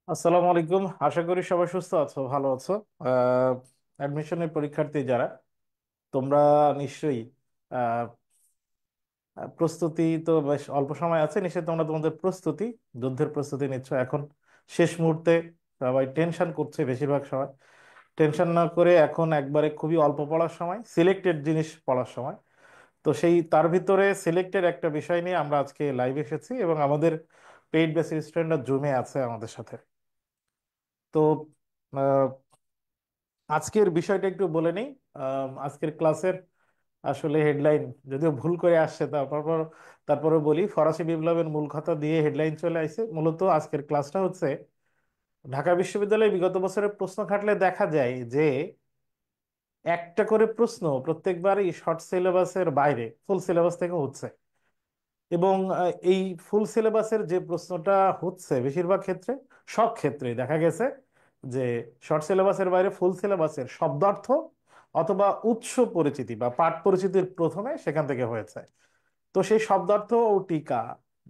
আসসালামু আলাইকুম। আশা করি সবাই সুস্থ আছো, ভালো আছো। অ্যাডমিশনের পরীক্ষার্থী যারা, তোমরা নিশ্চয়ই আহ, প্রস্তুতি তো বেশ অল্প সময় আছে, নিশ্চয়ই তোমরা তোমাদের প্রস্তুতি, যুদ্ধের প্রস্তুতি নিচ্ছ এখন। শেষ মুহূর্তে সবাই টেনশন করছে, বেশিরভাগ সময় টেনশন না করে এখন একবারে খুবই অল্প পড়ার সময়, সিলেক্টেড জিনিস পড়ার সময়। তো সেই তার ভিতরে সিলেক্টেড একটা বিষয় নিয়ে আমরা আজকে লাইভ এসেছি এবং আমাদের পেইড বেসিস স্টুডেন্টরা জুমে আছে আমাদের সাথে। তো আজকের বিষয়টা একটু বলে নেই। আজকের ক্লাসের আসলে হেডলাইন যদিও ভুল করে আসছে, তারপরে বলি, ফরাসি বিপ্লবের মূল কথা দিয়ে হেডলাইন চলে আসছে। মূলত আজকের ক্লাসটা হচ্ছে ঢাকা বিশ্ববিদ্যালয়ে বিগত বছরের প্রশ্ন ঘাটলে দেখা যায় যে একটা করে প্রশ্ন প্রত্যেকবারই শর্ট সিলেবাসের বাইরে ফুল সিলেবাস থেকে হচ্ছে। এবং এই ফুল সিলেবাসের যে প্রশ্নটা হচ্ছে বেশিরভাগ ক্ষেত্রে, সব ক্ষেত্রেই দেখা গেছে যে শর্ট সিলেবাসের বাইরে ফুল সিলেবাসের শব্দার্থ অথবা উৎস পরিচিতি বা পাঠ পরিচিতির প্রথমে সেখান থেকে হয়েছে। তো সেই শব্দার্থ ও টিকা,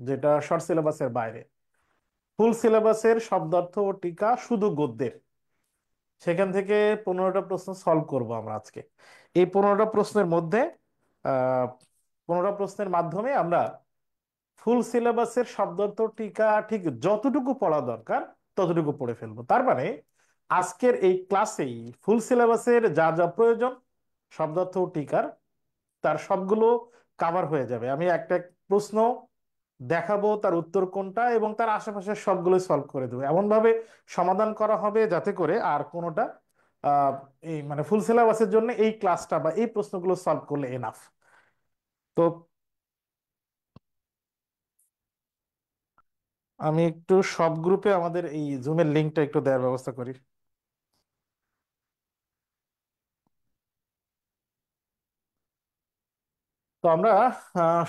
যেটা শর্ট সিলেবাসের বাইরে, ফুল সিলেবাসের শব্দার্থ ও টিকা শুধু গদ্যের, সেখান থেকে 15টা প্রশ্ন সলভ করব আমরা আজকে। এই 15টা প্রশ্নের মধ্যে 15টা প্রশ্নের মাধ্যমে আমরা ফুল সিলেবাসের শব্দার্থ টিকা ঠিক যতটুকু পড়া দরকার ততটুকু পড়ে ফেলবো। তার মানে আজকের এই ক্লাসেই ফুল সিলেবাসের যা যা প্রয়োজন শব্দার্থ ও টিকার, তার সবগুলো কাভার হয়ে যাবে। আমি একটা এক প্রশ্ন দেখাবো, তার উত্তর কোনটা, এবং তার আশেপাশে সবগুলো সলভ করে দেবো। এমন ভাবে সমাধান করা হবে যাতে করে আর কোনোটা আহ এই মানে ফুল সিলেবাসের জন্য এই ক্লাসটা বা এই প্রশ্নগুলো সলভ করলে এনাফ। তো আমি একটু সব গ্রুপে আমাদের এই জুমের লিঙ্কটা একটু দেওয়ার ব্যবস্থা করি। তো আমরা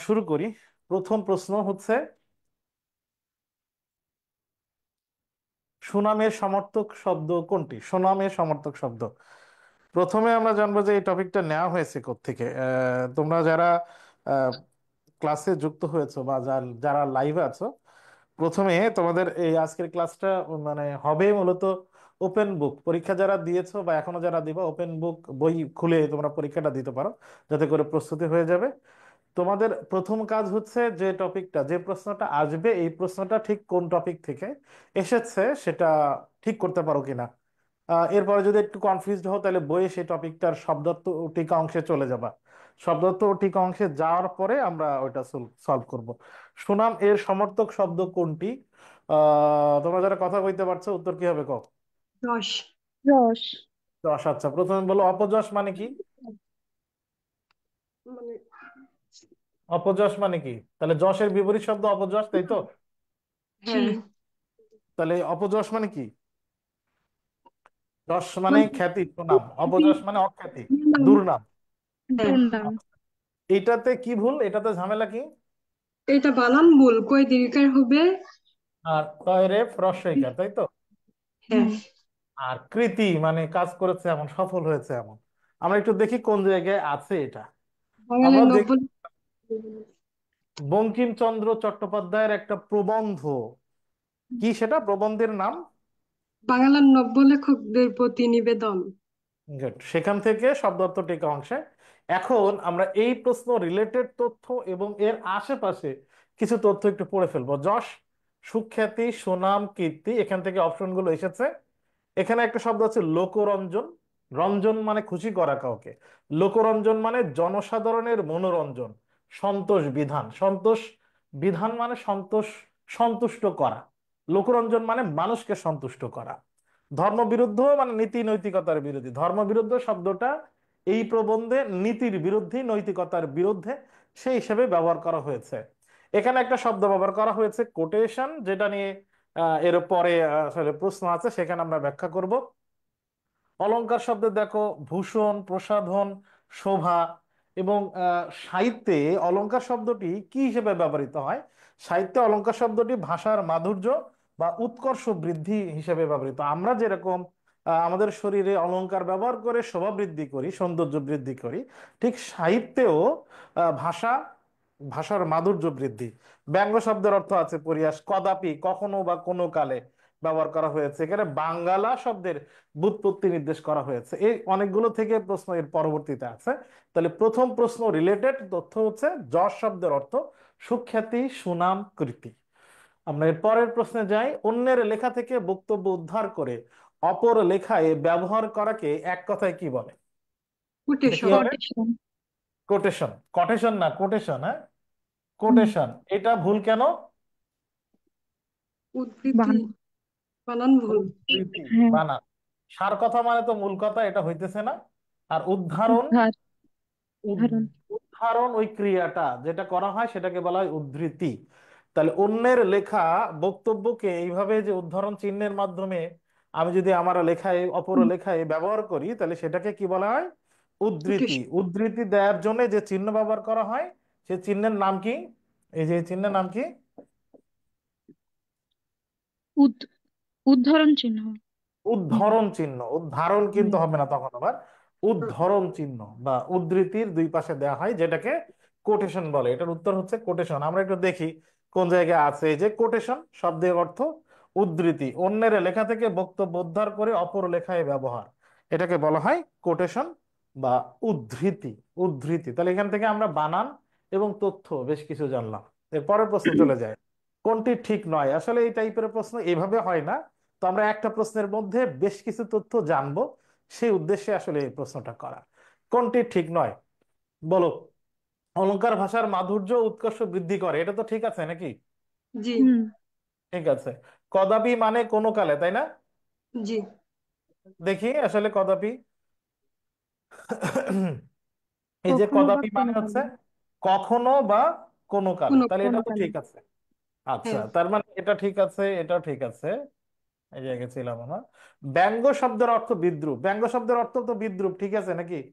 শুরু করি। প্রথম প্রশ্ন হচ্ছে, সুনামের সমর্থক শব্দ কোনটি? সুনামের সমর্থক শব্দ, প্রথমে আমরা জানবো যে এই টপিকটা নেওয়া হয়েছে কোত্থেকে। তোমরা যারা ক্লাসে যুক্ত হয়েছো বা যারা লাইভে আছো, প্রথমে তোমাদের এই আজকের ক্লাসটা মানে হবে মূলত ওপেন বুক পরীক্ষা যারা দিয়েছো বা এখনো যারা দিবা, ওপেন বুক বই খুলে তোমরা পরীক্ষাটা দিতে পারো, যাতে করে প্রস্তুতি হয়ে যাবে। তোমাদের প্রথম কাজ হচ্ছে যে টপিকটা, যে প্রশ্নটা আসবে এই প্রশ্নটা ঠিক কোন টপিক থেকে এসেছে সেটা ঠিক করতে পারো কিনা। এরপরে যদি একটু কনফিউজড হও তাহলে বইয়ে সেই টপিকটার শব্দার্থ ও টিকা অংশে চলে যাবা। শব্দার্থ ও টিকা অংশে যাওয়ার পরে আমরা ওইটা সলভ করব। সুনাম এর সমর্থক শব্দ কোনটি? তোমরা যারা কথা কইতে পারছো উত্তর কি হবে কও। রস। রস। যশ। আচ্ছা, প্রথমে বলো অপযশ মানে কি? মানে অপযশ মানে কি? তাহলে যশের বিপরীত শব্দ অপযশ, তাই তো? হ্যাঁ। তাহলে অপযশ মানে কি? যশ মানে মানে খ্যাতি, সুনাম। অপযশ মানে অখ্যাতি, দুর্নাম। দুর্নাম। হ্যাঁ। দুর্নাম। আচ্ছা, এইটাতে কি ভুল, এটাতে ঝামেলা কি? এটা বানান ভুল, কই দীর্ঘার হবে। আর তয়রে রস্বইকার, তাই তো? হ্যাঁ। আর কৃতি মানে কাজ করেছে এমন, সফল হয়েছে এমন। আমরা একটু দেখি কোন জায়গায় আছে এটা। আমরা বাংলায় দেখ, নব্বই। বঙ্কিমচন্দ্র চট্টোপাধ্যায়ের একটা প্রবন্ধ, কি সেটা প্রবন্ধের নাম? বাংলার নব্য লেখকদের প্রতি নিবেদন। Good. সেখান থেকে শব্দার্থ টিকা অংশে এখন আমরা এই প্রশ্ন রিলেটেড তথ্য এবং এর আশেপাশে কিছু তথ্য একটু পড়ে ফেলবো। যশ, সুখ্যাতি, সুনাম, কীর্তি, এখান থেকে অপশনগুলো এসেছে। এখানে একটা শব্দ আছে লোকরঞ্জন। রঞ্জন মানে খুশি করা কাউকে, লোকরঞ্জন মানে জনসাধারণের মনোরঞ্জন। সন্তোষ বিধান, সন্তোষ বিধান মানে সন্তোষ, সন্তুষ্ট করা। লোকরঞ্জন মানে মানুষকে সন্তুষ্ট করা। ধর্মবিরুদ্ধ মানে নীতি নৈতিকতার বিরোধী। ধর্মবিরুদ্ধ শব্দটা এই প্রবন্ধে নীতির বিরুদ্ধে, নৈতিকতার বিরুদ্ধে, সেই হিসেবে ব্যবহার করা হয়েছে। এখানে একটা শব্দ ব্যবহার করা হয়েছে কোটেশন, যেটা নিয়ে এর পরে আসলে প্রশ্ন আছে, সেখানে আমরা ব্যাখ্যা করব। অলংকার শব্দে দেখো ভূষণ, প্রসাধন, শোভা। এবং সাহিত্যে অলংকার শব্দটি কি হিসেবে ব্যবহৃত হয়? সাহিত্যে অলংকার শব্দটি ভাষার মাধুর্য বা উৎকর্ষ বৃদ্ধি হিসেবে ব্যবহৃত। আমরা যেরকম আমাদের শরীরে অলংকার ব্যবহার করে শোভা বৃদ্ধি করি, সৌন্দর্য বৃদ্ধি করি, ঠিক সাহিত্যেও ভাষা, ভাষার মাধুর্য বৃদ্ধি। ব্যঙ্গ শব্দের অর্থ আছে পরিহাস, কদাপি, কখনো বা কোনো কালে। ব্যবহার করা হয়েছে, এখানে বাঙ্গালা শব্দের ব্যুৎপত্তি নির্দেশ করা হয়েছে। এই অনেকগুলো থেকে প্রশ্ন এর পরবর্তীতে আছে। তাহলে প্রথম প্রশ্ন রিলেটেড তথ্য হচ্ছে যশ শব্দের অর্থ সুখ্যাতি, সুনাম, কীর্তি। আমরা এর পরের প্রশ্নে যাই। অন্যের লেখা থেকে বক্তব্য উদ্ধার করে অপর লেখায় ব্যবহার করাকে এক কথায় কি বলে? এটা কি কোটেশন। হবে? কোটেশন। কোটেশন। কোটেশন না, কোটেশন। হ্যাঁ, হুম। কোটেশন। এটা ভুল কেন? উদ্ধৃতি। বান বানান ভুল। উদ্ধৃতি, হ্যাঁ। বানান। সার কথা মানে তো মূল কথা, এটা হইতেছে না। আর উদ্ধারণ, উদ্ধার। উদ- ধারণ। উদ্ধারণ ওই ক্রিয়াটা যেটা করা হয় সেটাকে বলা হয় উদ্ধৃতি। তাহলে অন্যের লেখা বক্তব্যকে এইভাবে যে উদ্ধরণ চিহ্নের মাধ্যমে আমি যদি আমার লেখায় অপর হুম। লেখায় ব্যবহার করি, তাহলে সেটাকে কি বলা হয়? উদ্ধৃতি। কোটেশন। উদ্ধৃতি দেওয়ার জন্য যে চিহ্ন ব্যবহার করা হয় সে চিহ্নের নাম কি? এই যে চিহ্নের নাম কি? উদ উদ্ধরণ চিহ্ন। হুম। উদ্ধরণ চিহ্ন। উদ্ধারণ কিন্তু হুম। হবে না তখন আবার, উদ্ধরণ চিহ্ন বা উদ্ধৃতির দুই পাশে দেওয়া হয় যেটাকে কোটেশন বলে। এটার উত্তর হচ্ছে কোটেশন। আমরা একটু দেখি কোন জায়গায় আছে। এই যে কোটেশন শব্দের অর্থ উদ্ধৃতি, অন্যের লেখা থেকে বক্তব্য উদ্ধার করে অপর লেখায় ব্যবহার, এটাকে বলা হয় কোটেশন বা উদ্ধৃতি। উদ্ধৃতি। তাহলে এখান থেকে আমরা বানান এবং তথ্য বেশ কিছু জানলাম। এরপরের প্রশ্ন চলে যায়, কোনটি ঠিক নয়। আসলে এই টাইপের প্রশ্ন এভাবে হয় না, তো আমরা একটা প্রশ্নের মধ্যে বেশ কিছু তথ্য জানবো, সেই উদ্দেশ্যে আসলে এই প্রশ্নটা করা। কোনটি ঠিক নয় বলো? অলংকার ভাষার মাধুর্য উৎকর্ষ বৃদ্ধি করে, এটা তো ঠিক আছে নাকি? জি। হুম। ঠিক আছে। কদাপি মানে কোনো কালে, তাই না? জি। দেখি আসলে কদাপি। এই যে কখনো বা কদাপি কোনো মানে হচ্ছে কালে। কখনো বা কোনো কালে, কোনো। তাহলে এটা কোনো তো কালে। ঠিক আছে। আচ্ছা, হ্যাঁ। তার মানে এটা ঠিক আছে, এটাও ঠিক আছে। এই জায়গায় ছিলাম না। ব্যঙ্গ শব্দের অর্থ বিদ্রুপ। ব্যঙ্গ শব্দের অর্থ তো বিদ্রুপ, ঠিক আছে নাকি?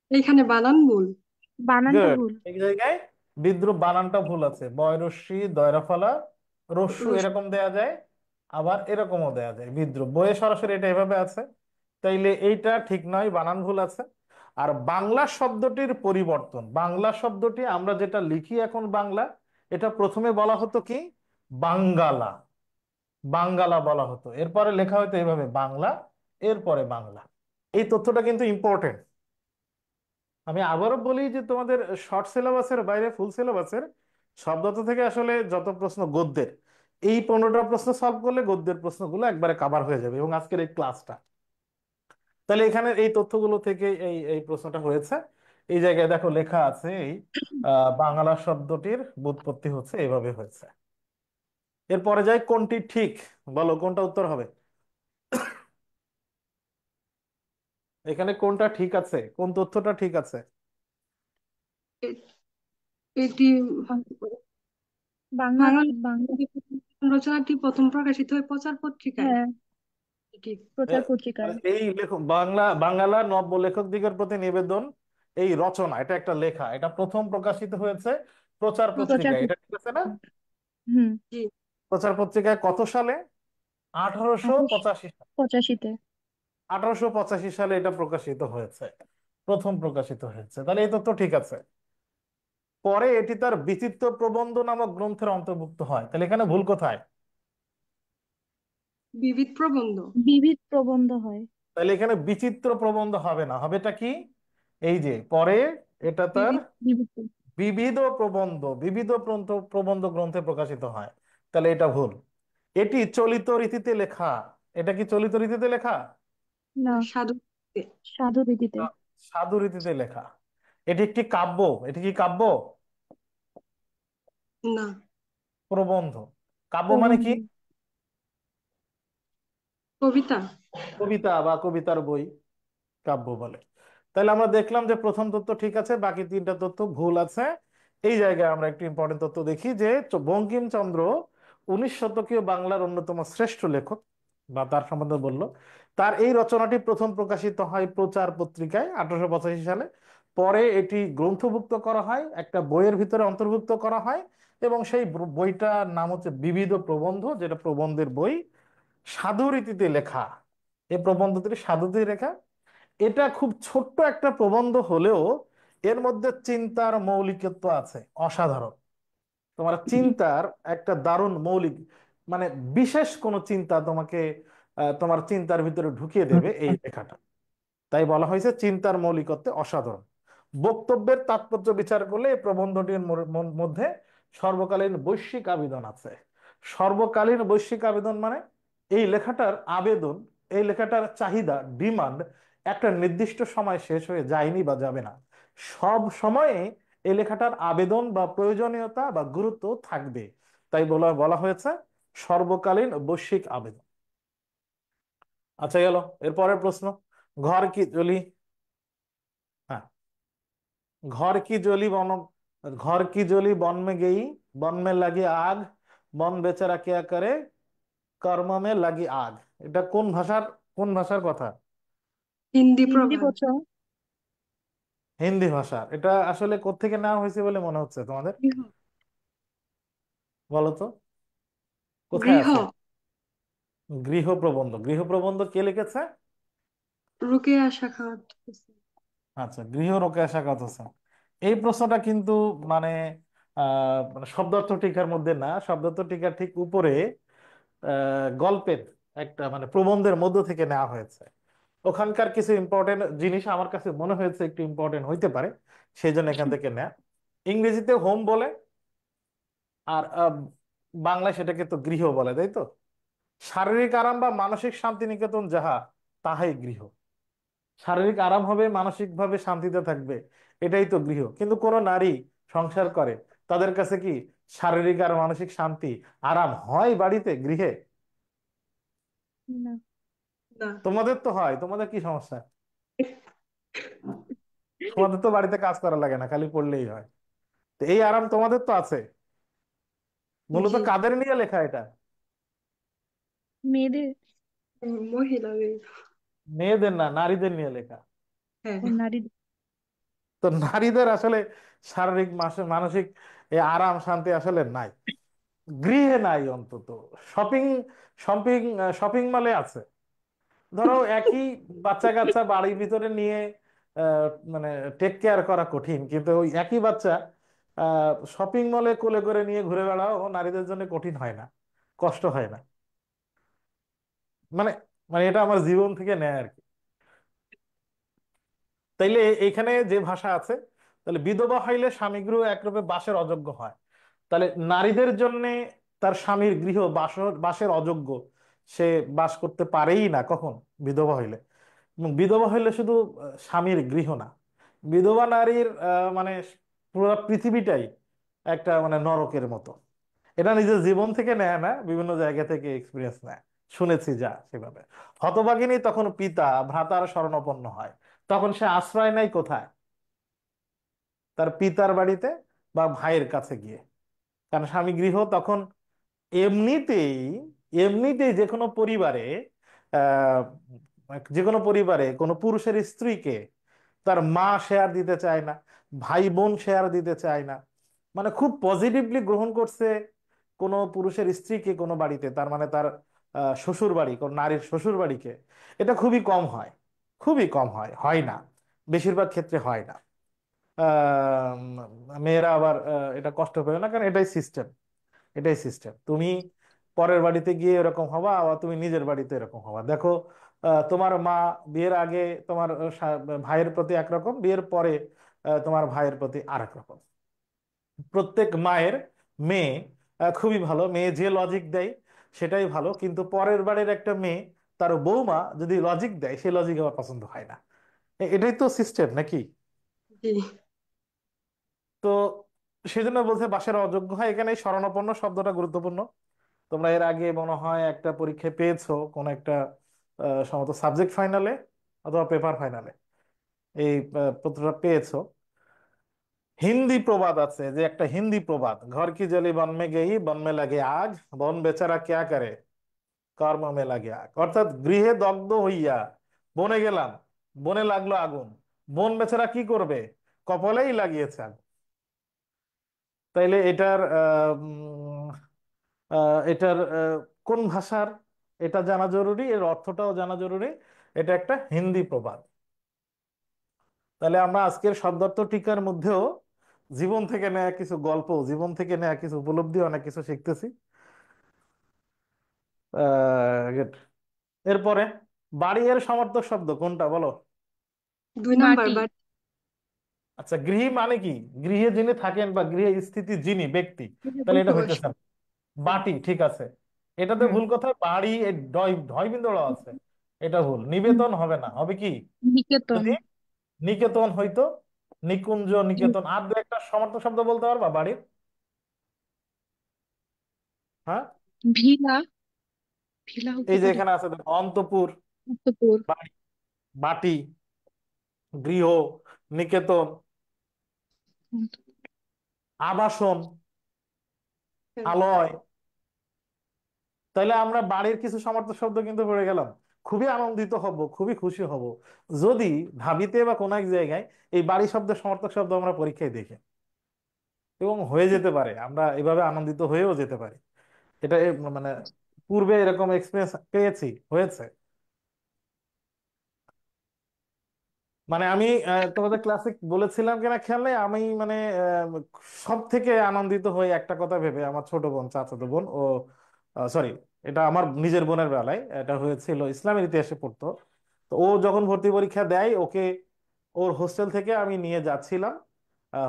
এইখানে বানান ভুল। বানানটা গুড। ভুল। এই জায়গায় বিদ্রুপ বানানটা ভুল আছে, বয় রস্যি দয়রাফলা রস্যু রস- এরকম দেয়া যায়, আবার এরকমও দেয়া যায় বিদ্রুপ, বইয়ে সরাসরি এটা এভাবে আছে। তাইলে এইটা ঠিক নয়, বানান ভুল আছে। আর বাংলা শব্দটির পরিবর্তন, বাংলা শব্দটি আমরা যেটা লিখি এখন বাংলা, এটা প্রথমে বলা হতো কি? বাঙ্গালা। বাঙ্গালা বলা হতো, এরপরে লেখা হতো এভাবে বাংলা, এরপরে বাংলা। এই তথ্যটা কিন্তু ইম্পর্টেন্ট। আমি আবারও বলি যে তোমাদের শর্ট সিলেবাসের বাইরে ফুল সিলেবাসের শব্দত থেকে আসলে যত প্রশ্ন গদ্যের, এই 15টা প্রশ্ন সলভ করলে গদ্যের প্রশ্নগুলো একবারে কাভার হয়ে যাবে, এবং আজকের এই ক্লাসটা। তাহলে এখানে এই তথ্যগুলো থেকে এই এই প্রশ্নটা হয়েছে। এই জায়গায় দেখো লেখা আছে এই বাংলা শব্দটির ব্যুৎপত্তি হচ্ছে এইভাবে হয়েছে। এরপরে যাই, কোনটি ঠিক বলো, কোনটা উত্তর হবে? এখানে কোনটা ঠিক আছে, কোন তথ্যটা ঠিক আছে? এ- এটি বাং- বাংলা বাংলা বাংলা। রচনাটি প্রথম প্রকাশিত হয় প্রচার পত্রিকায়। হ্যাঁ, এটি প্রচার পত্রিকায়। এই লেখক বাংলা নব্য লেখক দিগের প্রতি নিবেদন, এই রচনা, এটা একটা লেখা, এটা প্রথম প্রকাশিত হয়েছে প্রচার প্রচার পত্রিকায়, এটা ঠিক আছে না? পত্রিকায়। হুম। জি। প্রচার পত্রিকায় কত সালে? আঠারোশো 1885-তে। 1885 সালে এটা প্রকাশিত হয়েছে, প্রথম প্রকাশিত হয়েছে। তাহলে এই তথ্য ঠিক আছে। পরে এটি তার বিচিত্র প্রবন্ধ নামক গ্রন্থের অন্তর্ভুক্ত হয়, তাহলে এখানে ভুল কোথায়? বিবিধ প্রবন্ধ। বিবিধ প্রবন্ধ হয়। তাহলে এখানে বিচিত্র প্রবন্ধ হবে না, হবেটা কি? এই যে পরে এটা তার বিবিধ। বিবিধ। বিবিধ প্রবন্ধ, বিবিধ প্রবন্ধ গ্রন্থে প্রকাশিত হয়, তাহলে এটা ভুল। এটি চলিত রীতিতে লেখা। এটা কি চলিত রীতিতে লেখা? না, সাধু। সাধু রীতিতে। না, সাধু রীতিতে লেখা। এটি একটি কাব্য। এটি কি কাব্য? না। প্রবন্ধ। কাব্য মানে প্রবন্ধ। কি? কবিতা। কবিতা বা কবিতার বই কাব্য বলে। তাহলে আমরা দেখলাম যে প্রথম তথ্য ঠিক আছে, বাকি তিনটা তথ্য ভুল আছে। এই জায়গায় আমরা একটি ইম্পর্টেন্ট তথ্য দেখি যে বঙ্কিমচন্দ্র 19 শতকীয় বাংলার অন্যতম শ্রেষ্ঠ লেখক, বা তার সম্বন্ধে বললো। তার এই রচনাটি প্রথম প্রকাশিত হয় প্রচার পত্রিকায় 1885 সালে। পরে এটি গ্রন্থভুক্ত করা হয়, একটা বইয়ের ভিতরে অন্তর্ভুক্ত করা হয়, এবং সেই বইটার নাম হচ্ছে বিবিধ প্রবন্ধ, যেটা প্রবন্ধের বই, সাধু রীতিতে লেখা। এই প্রবন্ধটি সাধুতে লেখা। এটা খুব ছোট্ট একটা প্রবন্ধ হলেও এর মধ্যে চিন্তার মৌলিকত্ব আছে অসাধারণ। তোমার চিন্তার একটা দারুণ মৌলিক, মানে বিশেষ কোনো চিন্তা তোমাকে তোমার চিন্তার ভিতরে ঢুকিয়ে দেবে এই লেখাটা। তাই বলা হয়েছে চিন্তার মৌলিকত্বে অসাধারণ। বক্তব্যের তাৎপর্য বিচার করলে এই প্রবন্ধটির মধ্যে সর্বকালীন বৈশ্বিক আবেদন আছে। সর্বকালীন বৈশ্বিক আবেদন মানে এই লেখাটার আবেদন, এই লেখাটার চাহিদা, ডিমান্ড একটা নির্দিষ্ট সময় শেষ হয়ে যায়নি বা যাবে না। সব সময়ে এই লেখাটার আবেদন বা প্রয়োজনীয়তা বা গুরুত্ব থাকবে। তাই বলা বলা হয়েছে সর্বকালীন বৈশ্বিক আবেদন। আচ্ছা, গেল এরপরের প্রশ্ন। ঘর কি জলি, হ্যাঁ, घर की जोली बन घर की जोली बन में गई, बन में लगी आग, बन बेचारा क्या करे, কর্ম মে লাগি আগ। এটা কোন ভাষার কথা? হিন্দি হিন্দি প্রবাদ। বলছো? হিন্দি ভাষা। এটা আসলে কোত্থেকে নেওয়া হয়েছে বলে মনে হচ্ছে তোমাদের? গৃহ। বলো তো, কোথায় গৃহ। আছে? গৃহপ্রবন্ধ। গৃহপ্রবন্ধ কে লিখেছে? রোকেয়া সাখাওয়াত হোসেন। আচ্ছা, গৃহ রোকেয়া সাখাওয়াত হোসেন। এই প্রশ্নটা কিন্তু মানে মানে শব্দার্থ টিকার মধ্যে না, শব্দার্থ টিকার ঠিক উপরে গল্পের একটা মানে প্রবন্ধের মধ্য থেকে নেওয়া হয়েছে। ওখানকার কিছু ইম্পর্টেন্ট জিনিস আমার কাছে মনে হয়েছে একটু ইম্পর্টেন্ট হইতে পারে, সেই জন্য এখান থেকে নেয়া। ইংরেজিতে হোম বলে, আর বাংলায় সেটাকে তো গৃহ বলে, তাই তো? শারীরিক আরাম বা মানসিক শান্তি নিকেতন যাহা, তাহাই গৃহ। শারীরিক আরাম হবে, মানসিক ভাবে শান্তিতে থাকবে, এটাই তো গৃহ। কিন্তু কোন নারী সংসার করে, তাদের কাছে কি শারীরিক আর মানসিক শান্তি, আরাম হয় বাড়িতে, গৃহে? না। না। তোমাদের তো হয়, তোমাদের কি সমস্যা? তোমাদের তো বাড়িতে কাজ করা লাগে না, খালি পড়লেই হয়। তো এই আরাম তোমাদের তো আছে। মূলত জি। কাদের নিয়ে লেখা এটা? মেয়েদের। মহিলাদের। মেয়েদের না, নারীদের নিয়ে লেখা। হ্যাঁ। ও নারীদের। তো নারীদের আসলে শারীরিক মানসিক এই আরাম শান্তি আসলে নাই, গৃহে নাই অন্তত। শপিং শপিং শপিং মলে আছে। ধরো একই বাচ্চা কাচ্চা বাড়ির ভিতরে নিয়ে আহ, মানে টেক কেয়ার করা কঠিন, কিন্তু ওই একই বাচ্চা শপিং মলে কোলে করে নিয়ে ঘুরে বেড়াও ও নারীদের জন্য কঠিন হয় না, কষ্ট হয় না। মানে মানে এটা আমার জীবন থেকে নেয় আর কি। তাইলে এখানে যে ভাষা আছে, তাহলে বিধবা হইলে স্বামী গৃহ একরূপে বাসের অযোগ্য হয়। তাহলে নারীদের জন্য তার স্বামীর গৃহ বাসের অযোগ্য, সে বাস করতে পারেই না কখন? বিধবা হইলে। এবং বিধবা হইলে শুধু স্বামীর গৃহ না, বিধবা নারীর মানে পুরো পৃথিবীটাই একটা মানে নরকের মতো। এটা নিজের জীবন থেকে নেয় না, বিভিন্ন জায়গা থেকে এক্সপিরিয়েন্স নেয়, শুনেছি যা সেভাবে। হতভাগিনী তখন পিতা ভ্রাতার শরণাপন্ন হয়। তখন সে আশ্রয় নেয় কোথায়? তার পিতার বাড়িতে বা ভাইয়ের কাছে গিয়ে। কারণ স্বামী গৃহ তখন এমনিতেই এমনিতেই আহ যে কোনো পরিবারে কোনো পুরুষের স্ত্রীকে তার মা শেয়ার দিতে চায় না, ভাই বোন শেয়ার দিতে চায় না। মানে খুব পজিটিভলি গ্রহণ করছে কোনো পুরুষের স্ত্রীকে কোনো বাড়িতে, তার মানে তার শ্বশুর বাড়ি, কোন নারীর শ্বশুর বাড়িকে। এটা খুবই কম হয়, খুবই কম হয়, হয় না, বেশিরভাগ ক্ষেত্রে হয় না। মেয়েরা আবার এটা কষ্ট পেও না, কারণ এটাই সিস্টেম, এটাই সিস্টেম। তুমি পরের বাড়িতে গিয়ে এরকম হবা, আবার তুমি নিজের বাড়িতে এরকম হবা। দেখো, তোমার মা বিয়ের আগে তোমার ভাইয়ের প্রতি একরকম, বিয়ের পরে তোমার ভাইয়ের প্রতি আরেক রকম। প্রত্যেক মায়ের মেয়ে খুবই ভালো, মেয়ে যে লজিক দেয় সেটাই ভালো, কিন্তু পরের বাড়ির একটা মেয়ে তার বৌমা যদি লজিক দেয়, সেই লজিক আমার পছন্দ হয় না। এটাই তো সিস্টেম নাকি? জি। তো সেজন্য বলছে বাসের অযোগ্য হয়। এখানে এই শরণাপন্ন শব্দটা গুরুত্বপূর্ণ। তোমরা এর আগে মনে হয় একটা পরীক্ষায় পেয়েছো, কোন একটা সম্ভবত সাবজেক্ট ফাইনালে অথবা পেপার ফাইনালে এই পত্রটা পেয়েছো। হিন্দি প্রবাদ আছে, যে একটা হিন্দি প্রবাদ, ঘর কি জলি বন মে গেই, বন মে লাগে আগ, বন বেচারা ক্যা করে, কর্ম মে লাগে আগ। অর্থাৎ গৃহে দগ্ধ হইয়া বনে গেলাম, বনে লাগলো আগুন, বন বেচারা কি করবে, কপালেই লাগিয়েছে আগুন। তাইলে এটার কোন ভাষার, এটা জানা জরুরি, এর অর্থটাও জানা জরুরি। এটা একটা হিন্দি প্রবাদ। তাহলে আমরা আজকের শব্দার্থ টিকার মধ্যেও জীবন থেকে নেয়া কিছু গল্প, জীবন থেকে নেয়া কিছু উপলব্ধি, অনেক কিছু শিখতেছি। good. এরপরে বাড়ি এর সমার্থক শব্দ কোনটা বলো? 2 নাম্বার বাটি। বাড়ি। আচ্ছা, গৃহী মানে কি? গৃহে যিনি থাকেন বা গৃহে স্থিতি যিনি ব্যক্তি, তাহলে এটা পুরুষ। হইতেছে না। বাটি ঠিক আছে, এটাতে হুম। ভুল কোথায়? বাড়ি ডয় ঢয় বিন্দু ড় আছে, এটা ভুল। নিবেদন হবে না, হবে কি? নিকেতন। যদি নিকেতন হইতো, নিকুঞ্জ, নিকেতন। আর দু একটা সমার্থক শব্দ বলতে পারবা বাড়ির? হ্যাঁ, ভিলা। ভিলা হতে এই যে পারে। এখানে আছে দেখো, অন্তপুর, উত্তরপুর। বাড়ি, বাটি, গৃহ, নিকেতন, আবাসন, আলয়। তাইলে আমরা বাড়ির কিছু সমার্থক শব্দ কিন্তু পড়ে গেলাম। খুবই আনন্দিত হব, খুবই খুশি হব যদি ঢাবিতে বা কোনো এক জায়গায় এই বাড়ি শব্দের সমার্থক শব্দ আমরা পরীক্ষায় দেখি, এবং হয়ে যেতে পারে আমরা এভাবে আনন্দিত হয়েও যেতে পারি। এটা মানে পূর্বে এরকম এক্সপিরিয়েন্স পেয়েছি, হয়েছে। মানে আমি তোমাদের ক্লাসে বলেছিলাম কিনা খেয়াল নেই, আমি মানে সব থেকে আনন্দিত হই একটা কথা ভেবে, আমার ছোট বোন, চাচাতো বোন, ও সরি, এটা আমার নিজের বোনের বেলায় এটা হয়েছিল, ইসলামের ইতিহাসে পড়তো। তো ও যখন ভর্তি পরীক্ষা দেয়, ওকে ওর হোস্টেল থেকে আমি নিয়ে যাচ্ছিলাম।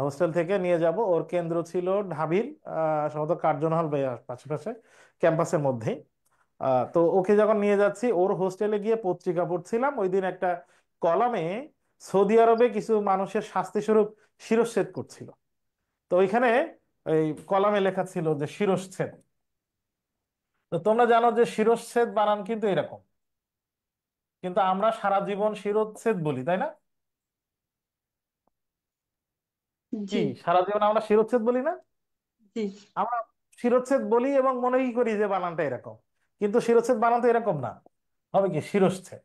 হোস্টেল থেকে নিয়ে যাব, ওর কেন্দ্র ছিল ঢাবির সম্ভবত কার্জন হল বা আশেপাশে ক্যাম্পাসের মধ্যেই। তো ওকে যখন নিয়ে যাচ্ছি, ওর হোস্টেলে গিয়ে পত্রিকা পড়ছিলাম, ওই দিন একটা কলামে সৌদি আরবে কিছু মানুষের শাস্তি স্বরূপ শিরশ্ছেদ করছিল। তো ওইখানে এই কলামে লেখা ছিল যে শিরশ্ছেদ। তো তোমরা জানো যে শিরশ্ছেদ বানান কিন্তু এরকম, কিন্তু আমরা সারা জীবন শিরচ্ছেদ বলি, তাই না? কি জি সারা জীবন আমরা শিরচ্ছেদ বলি না? জি। আমরা শিরচ্ছেদ বলি এবং মনেই করি যে বানানটা এরকম, কিন্তু শিরচ্ছেদ বানান তো এরকম না, হবে কি শিরশ্ছেদ।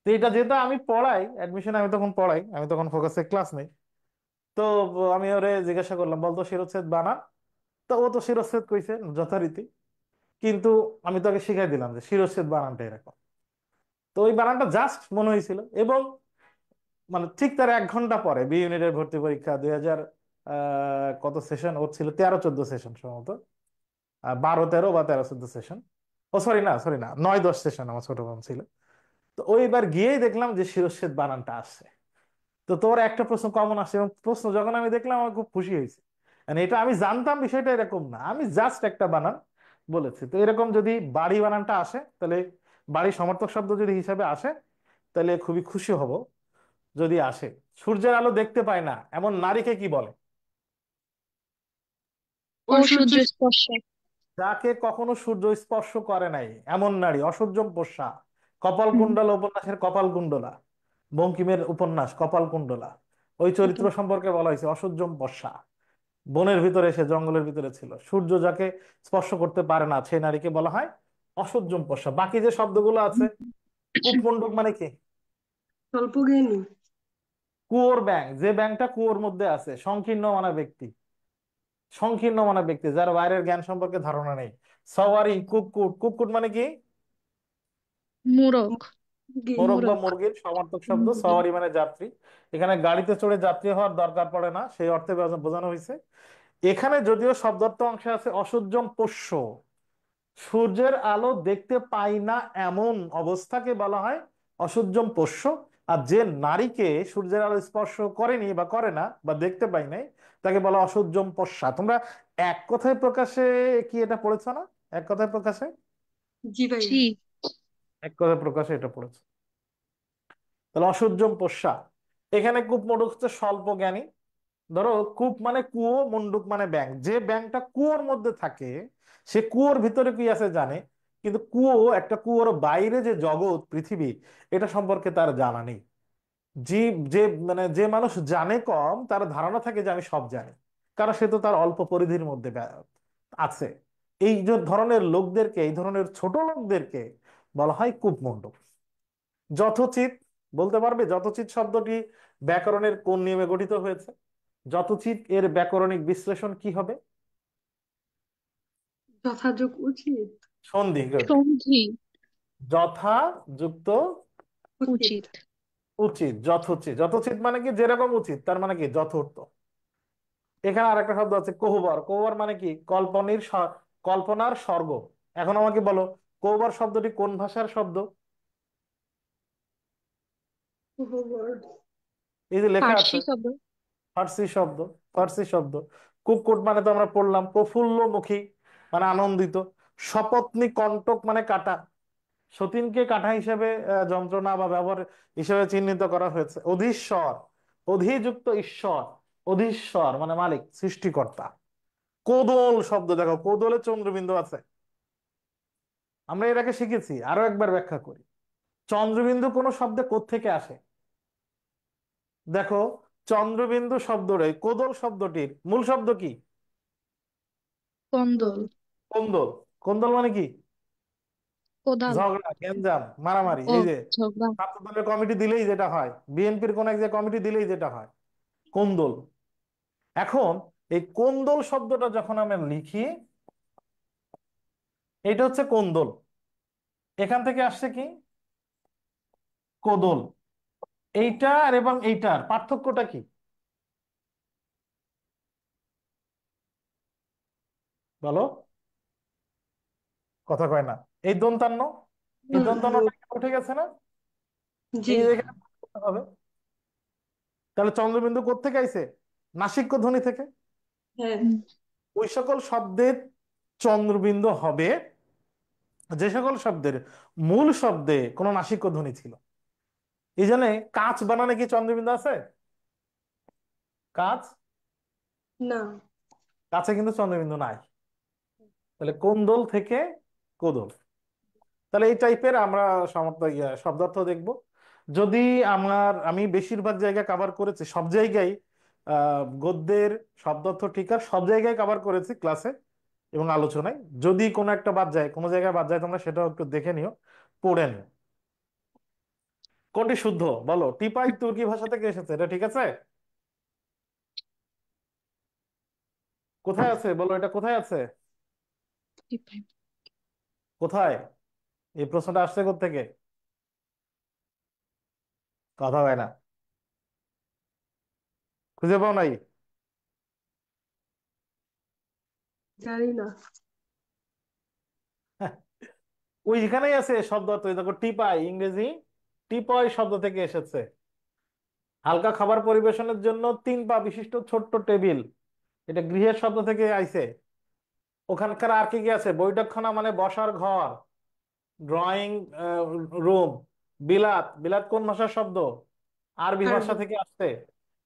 তো এটা যেটা আমি পড়াই অ্যাডমিশন, আমি তখন পড়াই, আমি তখন ফোকাসে ক্লাস নেই। তো আমি ওরে জিজ্ঞাসা করলাম, বলতো শিরচ্ছেদ বানান। তো ও তো শিরচ্ছেদ কইছে যথারীতি, কিন্তু আমি তোকে শিখাই দিলাম যে শিরচ্ছেদ বানানটা এরকম। তো ওই বানানটা জাস্ট মনে হয়েছিল, এবং মানে ঠিক তার 1 ঘন্টা পরে বি ইউনিটের ভর্তি পরীক্ষা 2000 কত সেশন ওর ছিল, 13-14 সেশন সম্ভবত, 12-13 বা 13-14 সেশন। ও সরি না, সরি না, 9-10 সেশন আমার ছোট বোন ছিল। তো ওইবার গিয়েই দেখলাম যে শিরচ্ছেদ বানানটা আসছে। তো তোর একটা প্রশ্ন কমন আসছে, এবং প্রশ্ন যখন আমি দেখলাম আমার খুব খুশি হয়েছে। মানে এটা আমি জানতাম বিষয়টা এরকম না, আমি জাস্ট একটা বানান বলেছি। তো এরকম যদি বাড়ি বানানটা আসে, তাহলে বাড়ি সমর্থক শব্দ যদি হিসাবে আসে, তাহলে খুবই খুশি হব যদি আসে। সূর্যের আলো দেখতে পায় না এমন নারীকে কি বলে? অসহ্য। অসূর্য স্পর্শ। যাকে কখনো সূর্য স্পর্শ করে নাই এমন নারী, অসহ্যম পোষা। হুম। কপালকুণ্ডলা উপন্যাসের কপালকুণ্ডলা, বঙ্কিমের উপন্যাস কপালকুণ্ডলা, ওই চরিত্র সম্পর্কে বলা হয়েছে অসহ্যম পোষা। বনের ভিতরে, সে জঙ্গলের ভিতরে ছিল, সূর্য যাকে স্পর্শ করতে পারে না সেই নারীকে বলা হয় অসহ্যম পোষা। বাকি যে শব্দগুলো আছে, কূপমণ্ডুক মানে কি? স্বল্প জ্ঞানী। কুয়োর ব্যাং, যে ব্যাংটা কুয়োর মধ্যে আছে। সংকীর্ণ মানা ব্যক্তি, সংকীর্ণ মানা ব্যক্তি যার বাইরের জ্ঞান সম্পর্কে ধারণা নেই। সওয়ারি, কুকুট, কুকুট মানে কি? মূরখ। মোরগ বা মূরখ। মুরগির সমার্থক শব্দ। মুরগি। সওয়ারি মানে যাত্রী। এখানে গাড়িতে চড়ে যাত্রী হওয়ার দরকার পড়ে না, সেই অর্থে বোঝানো হয়েছে। এখানে যদিও শব্দার্থ অংশে আছে অসহ্যম পোষ্য, সূর্যের আলো দেখতে পাই না এমন অবস্থাকে বলা হয় অসহ্যম পোষ্য। আর যে নারীকে সূর্যের আলো স্পর্শ করেনি বা করে না বা দেখতে পাই নাই, তাকে বলা অসহ্যম পোষ্যা। তোমরা এক কথায় প্রকাশে কি এটা পড়েছো না? এক কথায় প্রকাশে, জি ভাইয়া। জি। এক কথায় প্রকাশে এটা পড়েছো। তাহলে অসহ্যম পোষ্যা। এখানে কূপ মণ্ডুক হচ্ছে স্বল্প জ্ঞানী। ধরো কূপ মানে কুয়ো, মণ্ডুক মানে ব্যাঙ। যে ব্যাঙটা কুয়োর মধ্যে থাকে সে কুয়োর ভিতরে কি আছে জানে, কিন্তু কুয়ো, একটা কুয়োর বাইরে যে জগৎ পৃথিবী, এটা সম্পর্কে তার জানা নেই। যে যে মানে যে মানুষ জানে কম, তার ধারণা থাকে যে আমি সব জানি, কারণ সে তো তার অল্প পরিধির মধ্যে আছে। এই যে ধরনের লোকদেরকে, এই ধরনের ছোট লোকদেরকে বলা হয় কূপমণ্ডুক। যথোচিত বলতে পারবে? যথোচিত শব্দটি ব্যাকরণের কোন নিয়মে গঠিত হয়েছে? যথোচিত এর ব্যাকরণিক বিশ্লেষণ কি হবে? যথাযোগ উচিত। সন্ধি, গুড। সন্ধি। যথা যুক্ত উচিত। উচিত। উচিত, যথোচিত। যথোচিত মানে কি যেরকম উচিত, তার মানে কি যথার্থ। এখানে আরেকটা শব্দ আছে কোহবর। কোহবর মানে কি কল্পনার স্বর্গ। এখন আমাকে বলো, কোহবর শব্দটি কোন ভাষার শব্দ? এই যে লেখা আছে, ফার্সি শব্দ। ফার্সি শব্দ। ফার্সি শব্দ। কুক্কুট মানে তো আমরা পড়লাম প্রফুল্লমুখী, মানে আনন্দিত। সপত্নী কণ্টক মানে কাটা। সতীনকে কাটা হিসেবে যন্ত্রণা বা ব্যবহার হিসেবে চিহ্নিত করা হয়েছে। অধীশ্বর, অধিযুক্ত ঈশ্বর। অধীশ্বর মানে মালিক, সৃষ্টিকর্তা। কোদল শব্দ, দেখো কোদলে চন্দ্রবিন্দু আছে। আমরা এর আগে শিখেছি, আরো একবার ব্যাখ্যা করি। চন্দ্রবিন্দু কোন শব্দে কোত্থেকে আসে? দেখো, চন্দ্রবিন্দু শব্দটাই কোদল শব্দটির মূল শব্দ কি? কন্দল। কোন্দল। কোন্দল মানে কি? কোদাল। ঝগড়া, গ্যাঞ্জাম, মারামারি। ও, এই যে ঝগড়া। ছাত্র দলের কমিটি দিলেই যেটা হয়, বিএনপির কোন এক যে কমিটি দিলেই যেটা হয়, কোন্দল। এখন এই কোন্দল শব্দটা যখন আমরা লিখি, এটা হচ্ছে কোন্দল। এখান থেকে আসছে কি? কোদল। এইটার এবং এইটার পার্থক্যটা কি বলো? কথা কয় না। এই দন্তান্ন, এই দন্তান্নটা উঠে গেছে না? জি। এই এখানে পার্থক্য হবে। তাহলে চন্দ্রবিন্দু কোত্থেকে আইছে? নাসিক্য ধ্বনি থেকে। হ্যাঁ। হুম। ওই সকল শব্দের চন্দ্রবিন্দু হবে যে সকল শব্দের মূল শব্দে কোনো নাসিক্য ধ্বনি ছিল। এই জন্য কাঁচ বানানে কি চন্দ্রবিন্দু আছে? কাঁচ, না। কাছে কিন্তু চন্দ্রবিন্দু নাই। তাহলে কোন্দল থেকে কোদল। তাহলে এই টাইপের আমরা শব্দার্থ দেখব। যদি আমি বেশিরভাগ জায়গায় কভার করেছি, সব জায়গায় গদ্যের শব্দার্থ টিকার সব জায়গায় কভার করেছি ক্লাসে এবং আলোচনায়। যদি কোনো একটা বাদ যায়, কোনো জায়গায় বাদ যায়, তোমরা সেটাও একটু দেখে নিও, পড়ে নিও। কোনটি শুদ্ধ বলো? টিপাই তুর্কি ভাষা থেকে এসেছে, এটা ঠিক আছে? কোথায় আছে বলো, এটা কোথায় আছে? কোথায়? এই প্রশ্নটা আসছে কোত্থেকে? কথা হয় না, খুঁজে পাও নাই? জানি না। ওইখানেই আছে শব্দ অর্থ। এই দেখো, টিপাই ইংরেজি টিপয় শব্দ থেকে এসেছে। হালকা খাবার পরিবেশনের জন্য 3 পা বিশিষ্ট ছোট্ট টেবিল, এটা গৃহের শব্দ থেকে আইছে। ওখানকার আর কি কি আছে? বৈঠকখানা মানে বসার ঘর, ড্রয়িং রুম। বিলাত, বিলাত কোন ভাষার শব্দ? আরবি ভাষা আরবি। থেকে আসছে।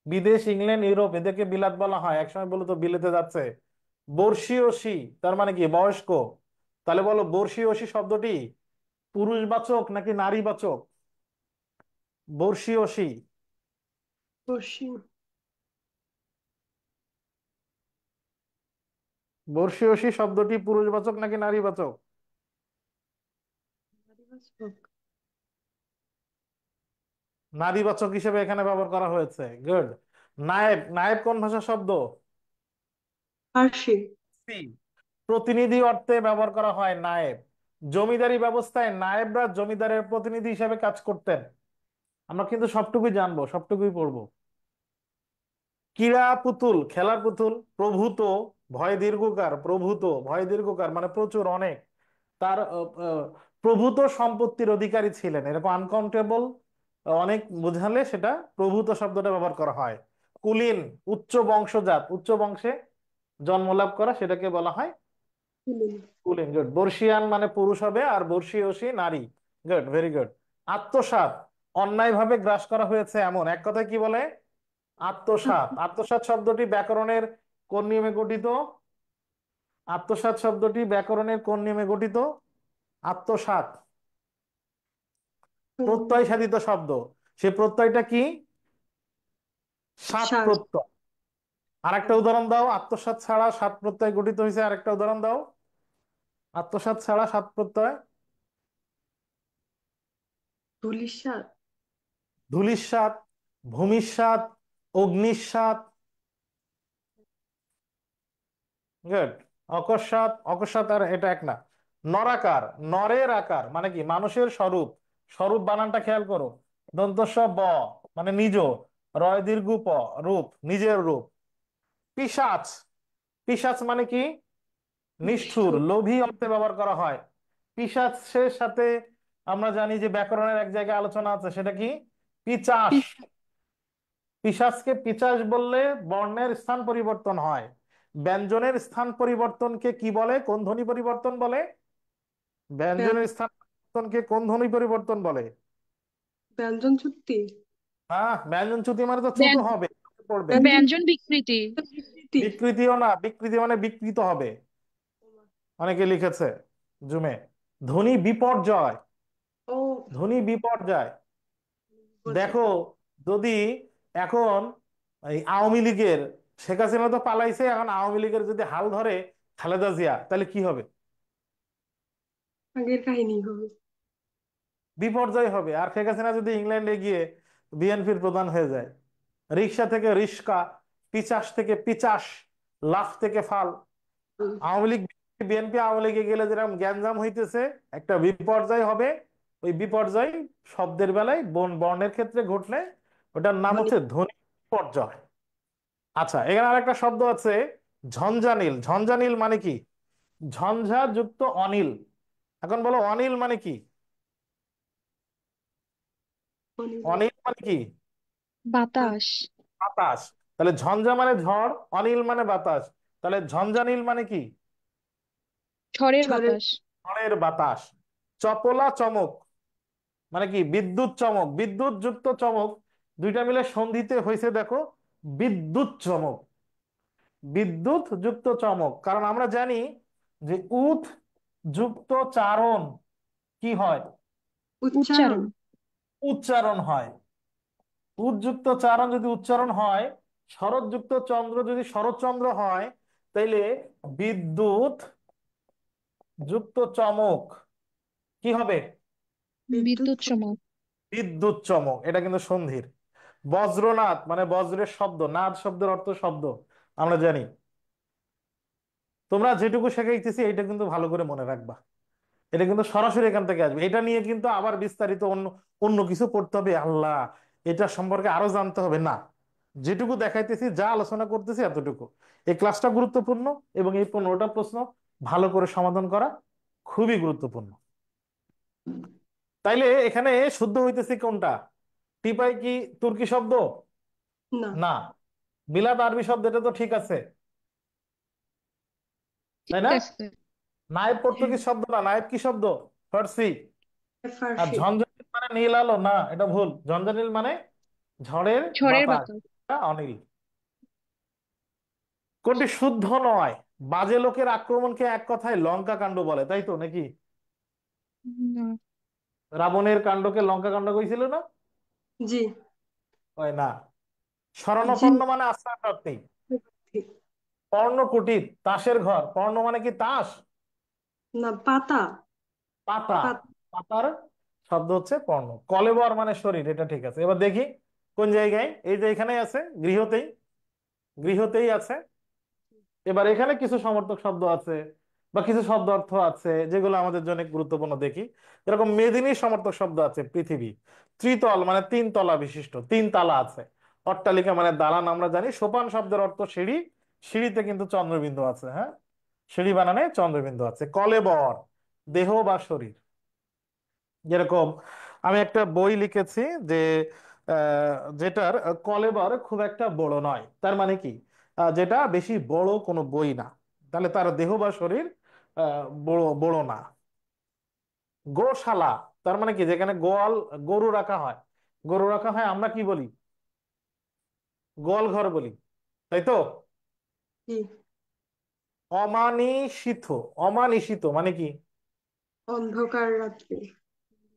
বিদেশ, ইংল্যান্ড, ইউরোপ, এদেরকে বিলাত বলা হয়। একসময় বলো তো বিলেতে যাচ্ছে। বর্ষীয়সী তার মানে কি? বয়স্ক। তাহলে বলো, বর্ষীয়সী শব্দটি পুরুষবাচক নাকি নারীবাচক? বর্ষীয়সী। পশ্চিম। বর্ষীয়সী শব্দটি পুরুষবাচক নাকি নারীবাচক? নারীবাচক হিসেবে এখানে ব্যবহার করা হয়েছে। গুড। নায়েব, নায়েব কোন ভাষার শব্দ? ফার্সি। সি। প্রতিনিধি অর্থে ব্যবহার করা হয় নায়েব। জমিদারি ব্যবস্থায় নায়েবরা জমিদারের প্রতিনিধি হিসেবে কাজ করতেন। আমরা কিন্তু সবটুকুই জানবো, সবটুকুই পড়বো। ক্রীড়া পুতুল, খেলার পুতুল। প্রভূত, ভয় দীর্ঘকার, প্রভূত ভয় দীর্ঘকার মানে প্রচুর, অনেক। তার প্রভূত সম্পত্তির অধিকারী ছিলেন, এরকম আনকাউন্টেবল অনেক বোঝালে সেটা প্রভূত শব্দটা ব্যবহার করা হয়। কুলীন, উচ্চ বংশজাত, উচ্চ বংশে জন্মলাভ করা, সেটাকে বলা হয় কুলীন। গুড। বর্ষিয়ান মানে পুরুষ হবে, আর বর্ষীয়সী নারী। Good, very good. আত্মসাৎ, অন্যায়ভাবে গ্রাস করা হয়েছে এমন। এক কথায় কি বলে? আত্মসাৎ। আত্মসাৎ শব্দটি ব্যাকরণের কোন নিয়মে গঠিত? আত্মসাৎ শব্দটি ব্যাকরণের কোন নিয়মে গঠিত? আত্মসাৎ প্রত্যয় সাধিত শব্দ। সে প্রত্যয়টা কি? সাত শ্বাস। প্রত্যয়। আরেকটা উদাহরণ দাও, আত্মসাৎ ছাড়া সাত প্রত্যয় গঠিত হয়েছে, আরেকটা উদাহরণ দাও। আত্মসাৎ ছাড়া সাত প্রত্যয়। ধূলিসাৎ। ধূলিসাৎ, ভূমিসাৎ, অগ্নিসাৎ। গুড। অকস্মাৎ, অকস্মাৎ আর এটা এক না। নরাকার, নরের আকার মানে কি? মানুষের স্বরূপ। স্বরূপ বানানটা খেয়াল করো। দন্তস্ব ব মানে নিজ, রয় দীর্ঘ প রূপ, নিজের রূপ। পিশাচ, পিশাচ মানে কি? নিষ্ঠুর, নিষ্ঠুর। লোভী অর্থে ব্যবহার করা হয়। পিশাচের সাথে আমরা জানি যে ব্যাকরণের এক জায়গায় আলোচনা আছে, সেটা কি? পিচাস। পিশাচকে পিচাস বললে বর্ণের স্থান পরিবর্তন হয়। ব্যঞ্জনের স্থান পরিবর্তনকে কি বলে, কোন ধ্বনি পরিবর্তন বলে? ব্যঞ্জনের স্থান পরিবর্তনকে কোন ধ্বনি পরিবর্তন বলে? ব্যঞ্জন চুক্তি। হ্যাঁ, ব্যঞ্জন চ্যুতি মানে তো চ্যুত হবে, পড়বে। ব্যঞ্জন ব্যঞ্জন বিকৃতি। বিকৃতি। বিকৃতিও না, বিকৃতি মানে বিকৃত হবে। অনেকে লিখেছে জুমে। ধ্বনি বিপর্যয়, ও ধ্বনি বিপর্যয়। বোঝায়। দেখো, যদি এখন এই আওয়ামী লীগের, শেখ হাসিনা তো পালাইছে, এখন আওয়ামী লীগের যদি হাল ধরে খালেদা জিয়া, তাহলে কি হবে? আগের কাহিনী হবে। বিপর্যয় হবে। আর শেখ হাসিনা যদি ইংল্যান্ডে গিয়ে বিএনপির প্রধান হয়ে যায়, রিক্সা থেকে রিস্কা, পিচাস থেকে পিচাস, লাফ থেকে ফাল। আওয়ামী লীগ, বিএনপি আওয়ামী লীগে গেলে যেরকম গ্যাঞ্জাম হইতেছে, একটা বিপর্যয় হবে। ওই বিপর্যয় শব্দের বেলায় বর্ণের ক্ষেত্রে ঘটলে ওটার নাম ধ্বনি। হচ্ছে ধ্বনি বিপর্যয়। আচ্ছা, এখানে আরেকটা শব্দ আছে, ঝঞ্ঝানীল। ঝঞ্ঝানীল মানে কি? ঝঞ্ঝা যুক্ত অনিল। এখন বলো অনিল মানে কি? ধ্বনি। অনিল মানে কি? বাতাস। বাতাস। তাহলে ঝঞ্ঝা মানে ঝড়, অনিল মানে বাতাস। তাহলে ঝঞ্ঝানীল মানে কি? ঝড়ের ঝড়ের। বাতাস। ঝড়ের বাতাস। চপলা চমক মানে কি? বিদ্যুৎ চমক। বিদ্যুৎ যুক্ত চমক, দুইটা মিলে সন্ধিতে হয়েছে দেখো, বিদ্যুৎ চমক। বিদ্যুৎ যুক্ত চমক, কারণ আমরা জানি যে উৎ যুক্ত চারণ কি হয়? উচ্চারণ। উচ্চারণ। উচ্চারণ হয়। উদ্যুক্ত চারণ যদি উচ্চারণ হয়, শরৎযুক্ত চন্দ্র যদি শরৎচন্দ্র হয়, তাইলে বিদ্যুৎ যুক্ত চমক কি হবে? বিদ্যুৎ। বিদ্যুৎ চমক। বিদ্যুৎ চমক। এটা কিন্তু সন্ধির। বজ্রনাদ মানে বজ্রের শব্দ, নাদ শব্দের অর্থ শব্দ, আমরা জানি। তোমরা যেটুকু শেখাইতেছি এটা কিন্তু ভালো করে মনে রাখবা, এটা কিন্তু সরাসরি এখান থেকে আসবে। এটা নিয়ে কিন্তু আবার বিস্তারিত অন্য অন্য কিছু পড়তে হবে, আল্লাহ এটা সম্পর্কে আরো জানতে হবে না। যেটুকু দেখাইতেছি, যা আলোচনা করতেছি এতটুকু। এই ক্লাসটা গুরুত্বপূর্ণ, এবং এই 15টা প্রশ্ন ভালো করে সমাধান করা খুবই গুরুত্বপূর্ণ। তাইলে এখানে শুদ্ধ হইতেছে কোনটা? টিপাই কি তুর্কি শব্দ? না। না। বিলাত আরবি শব্দ, এটা তো ঠিক আছে, তাই ঠিক না? আছে। নায়েব হ্যাঁ। পর্তুগিজ শব্দ না, নায়েব কি শব্দ? ফার্সি। আর ফার্সি। ঝঞ্ঝানীল মানে নীল আলো না, এটা ভুল। ঝঞ্ঝানীল মানে ঝড়ের ঝড়ের বাতাস, বাতাস। এটা অনিল। কোনটি শুদ্ধ নয়? বাজে লোকের আক্রমণকে এক কথায় লঙ্কা কাণ্ড বলে, তাই তো নাকি? না। রাবণের কাণ্ডকে লঙ্কা কাণ্ড কইছিল না? জি। হয় না। জি। শরণাপন্ন মানে আশ্রয়প্রার্থী। পর্ণ কুটির, তাসের ঘর। পর্ণ মানে কি তাস? না, পাতা। পাতা। পাতা। পাতার শব্দ হচ্ছে পর্ণ। কলেবর মানে শরীর, এটা ঠিক আছে। এবার দেখি কোন জায়গায়। এই যে এখানেই আছে, গৃহতেই, গৃহতেই আছে। এবার এখানে কিছু সমর্থক শব্দ আছে বা কিছু শব্দ অর্থ আছে যেগুলো আমাদের জন্য গুরুত্বপূর্ণ। দেখি, এরকম মেদিনীর সমর্থক শব্দ আছে পৃথিবী। ত্রিতল মানে তিন তলা বিশিষ্ট, তিন তালা আছে। অট্টালিকা মানে দালান, আমরা জানি। সোপান শব্দের অর্থ সিঁড়ি, সিঁড়িতে কিন্তু চন্দ্রবিন্দু আছে। হ্যাঁ, সিঁড়ি বানানে চন্দ্রবিন্দু আছে। কলেবর দেহ বা শরীর। যেরকম আমি একটা বই লিখেছি যে যেটার কলেবর খুব একটা বড় নয়, তার মানে কি? যেটা বেশি বড় কোনো বই না, তাহলে তার দেহ বা শরীর বড় বড় না। গোশালা তার মানে কি? যেখানে গোয়াল, গরু রাখা হয়, গরু রাখা হয়, আমরা কি বলি? গোয়াল ঘর বলি, তাই তো? জি। অমানিষিত, অমানিষিত মানে কি? অন্ধকার রাত্রি।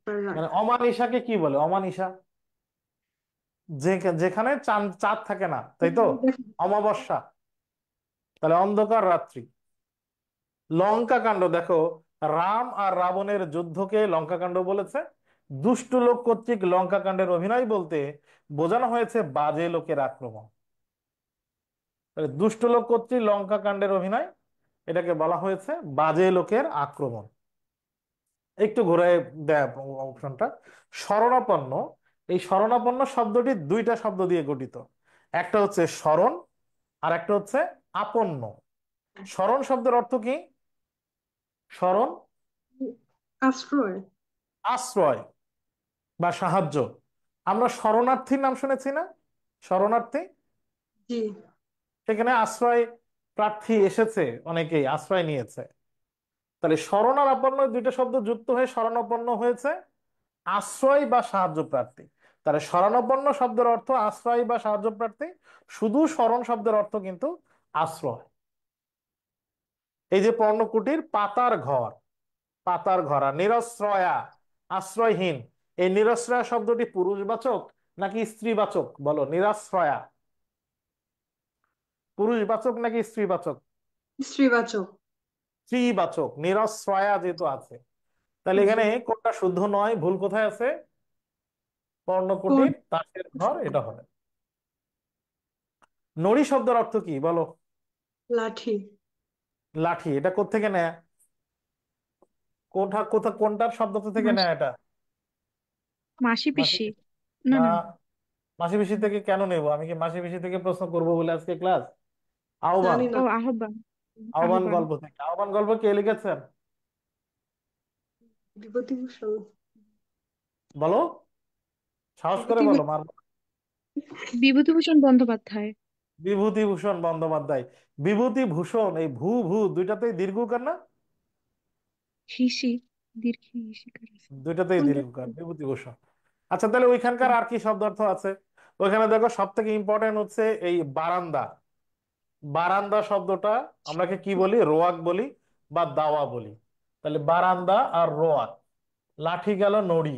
অন্ধকার রাত। মানে অমানিসাকে কি বলে? অমানিসা যেখানে চাঁদ চাঁদ থাকে না, তাই তো? অমাবস্যা, তাহলে অন্ধকার রাত্রি। লঙ্কা কাণ্ড দেখো, রাম আর রাবণের যুদ্ধকে লঙ্কা কাণ্ড বলেছে। দুষ্ট লোক কর্তৃক লঙ্কা কাণ্ডের অভিনয় বলতে বোঝানো হয়েছে বাজে লোকের আক্রমণ। তাহলে দুষ্ট লোক কর্তৃক লঙ্কা কাণ্ডের অভিনয়, এটাকে বলা হয়েছে বাজে লোকের আক্রমণ। একটু ঘুরে দেয় অপশনটা। শরণাপন্ন, এই শরণাপন্ন শব্দটি দুইটা শব্দ দিয়ে গঠিত। একটা হচ্ছে শরণ, আর একটা হচ্ছে আপন্ন। শরণ শব্দের অর্থ কি? শরণ আশ্রয়। আশ্রয় বা সাহায্য। আমরা শরণার্থীর নাম শুনেছি না? শরণার্থী, জি। সেখানে আশ্রয় প্রার্থী এসেছে, অনেকেই আশ্রয় নিয়েছে। তাহলে শরণ আর আপন্ন দুইটা শব্দ যুক্ত হয়ে শরণাপন্ন হয়েছে আশ্রয় বা সাহায্য প্রার্থী। তাহলে শরণাপন্ন শব্দের অর্থ আশ্রয় বা সাহায্য প্রার্থী, শুধু শরণ শব্দের অর্থ কিন্তু আশ্রয়। এই যে পর্ণকুটির পাতার ঘর, পাতার ঘর আর নিরশ্রয়া আশ্রয়হীন, এই নিরশ্রয়া শব্দটি পুরুষবাচক নাকি স্ত্রীবাচক? বলো, নিরাশ্রয়া পুরুষবাচক নাকি স্ত্রীবাচক? স্ত্রীবাচক। স্ত্রীবাচক, নিরশ্রয়া যেহেতু আছে। তাহলে জি। এখানে কোনটা শুদ্ধ নয়, ভুল কোথায় আছে? কোন? পর্ণকুটির তাসের ঘর এটা হবে। নড়ি শব্দের অর্থ কি বলো? লাঠি। লাঠি, এটা কোত্থেকে নেয়? কোনটার শব্দ থেকে মাস নেয় এটা? মাসি মাসি পিসি। পিসি। না না, না। মাসি পিসি থেকে কেন নেব? আমি কি মাসি পিসি থেকে প্রশ্ন করবো বলে আজকে ক্লাস? আহ্বান, জানি না। ও আহ্বান। আহ্বান আহ্বান। গল্প থেকে। আহ্বান গল্প কে লিখেছেন বিভূতিভূষণ। বলো, সাহস করে বলো, বিভূতিভূষণ মারবো। বিভূতিভূষণ বন্দ্যোপাধ্যায়। বিভূতিভূষণ বন্দ্যোপাধ্যায়। বিভূতিভূষণ, এই ভূ ভূ দুইটাতেই দীর্ঘকার না? হিসি দীর্ঘি হিসিকার আছে। দুইটাতেই কোনটা? দীর্ঘকার, বিভূতিভূষণ। আচ্ছা, তাহলে ওইখানকার আর কি শব্দার্থ আছে? ওইখানে দেখো সব থেকে ইম্পর্টেন্ট হচ্ছে এই বারান্দা। বারান্দা শব্দটা আমরা কি বলি? রোয়াক বলি বা দাওয়া বলি। তাহলে বারান্দা আর রোয়াক। লাঠি গেল নড়ি।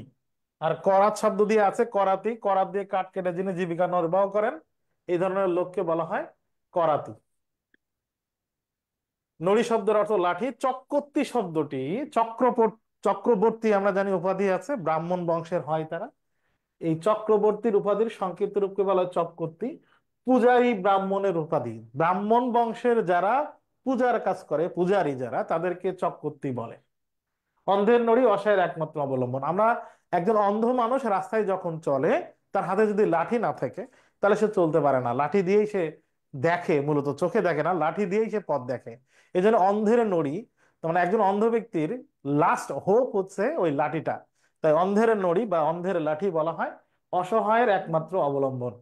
আর করাত শব্দ দিয়ে আছে করাতি, করাত দিয়ে কাঠ কেটে যিনি জীবিকা নির্বাহ করেন, এই ধরনের লোককে বলা হয় করাতি। নড়ি শব্দের অর্থ লাঠি। চক্রবর্তী শব্দটি চক্রবর্তী আমরা জানি উপাধি আছে, ব্রাহ্মণ বংশের হয় তারা। এই চক্রবর্তীর উপাধির সংক্ষিপ্ত রূপকে বলা হয় চক্রবর্তী। পূজারী ব্রাহ্মণের উপাধি, ব্রাহ্মণ বংশের যারা পূজার কাজ করে, পূজারী যারা, তাদেরকে চক্রবর্তী বলে। অন্ধের নড়ি অসহায়ের একমাত্র অবলম্বন। আমরা একজন অন্ধ মানুষ রাস্তায় যখন চলে, তার হাতে যদি লাঠি না থাকে, তাহলে সে চলতে পারে না। লাঠি দিয়েই সে দেখে, মূলত চোখে দেখে না, লাঠি দিয়েই সে পথ দেখে। এই জন্য অন্ধের নড়ি, তার মানে একজন অন্ধ ব্যক্তির লাস্ট হোপ হচ্ছে ওই লাঠিটা। তাই অন্ধের নড়ি বা অন্ধের লাঠি বলা হয় অসহায়ের একমাত্র অবলম্বন।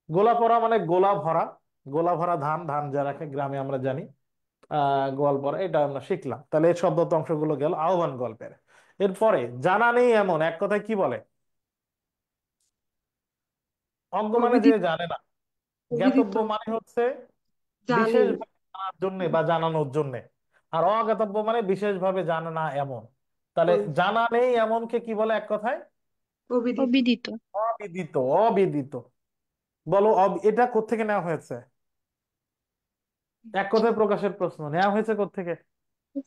গোলা পরা মানে গোলা ভরা, গোলা ভরা ধান, ধান যা রাখে গ্রামে আমরা জানি। গল্প, এটা আমরা শিখলাম। তাহলে এই শব্দ অংশগুলো গেল আহ্বান গল্পের। এরপরে জানা নেই এমন, এক কথায় কি বলে? অজ্ঞ মানে যে অবিদিত। জানে না। অবিদিত। জ্ঞাতব্য মানে হচ্ছে জানি। বিশেষভাবে জানার জন্য বা জানানোর জন্য। আর অজ্ঞাতব্য মানে বিশেষভাবে জানে না এমন। তাহলে কোন? জানা নেই এমনকে কি বলে এক কথায়? অবিদিত। অবিদিত। অবিদিত, অবিদিত। বলো, এটা কোত্থেকে নেওয়া হয়েছে? এক কথায় প্রকাশের প্রশ্ন, নেওয়া হয়েছে কোত্থেকে?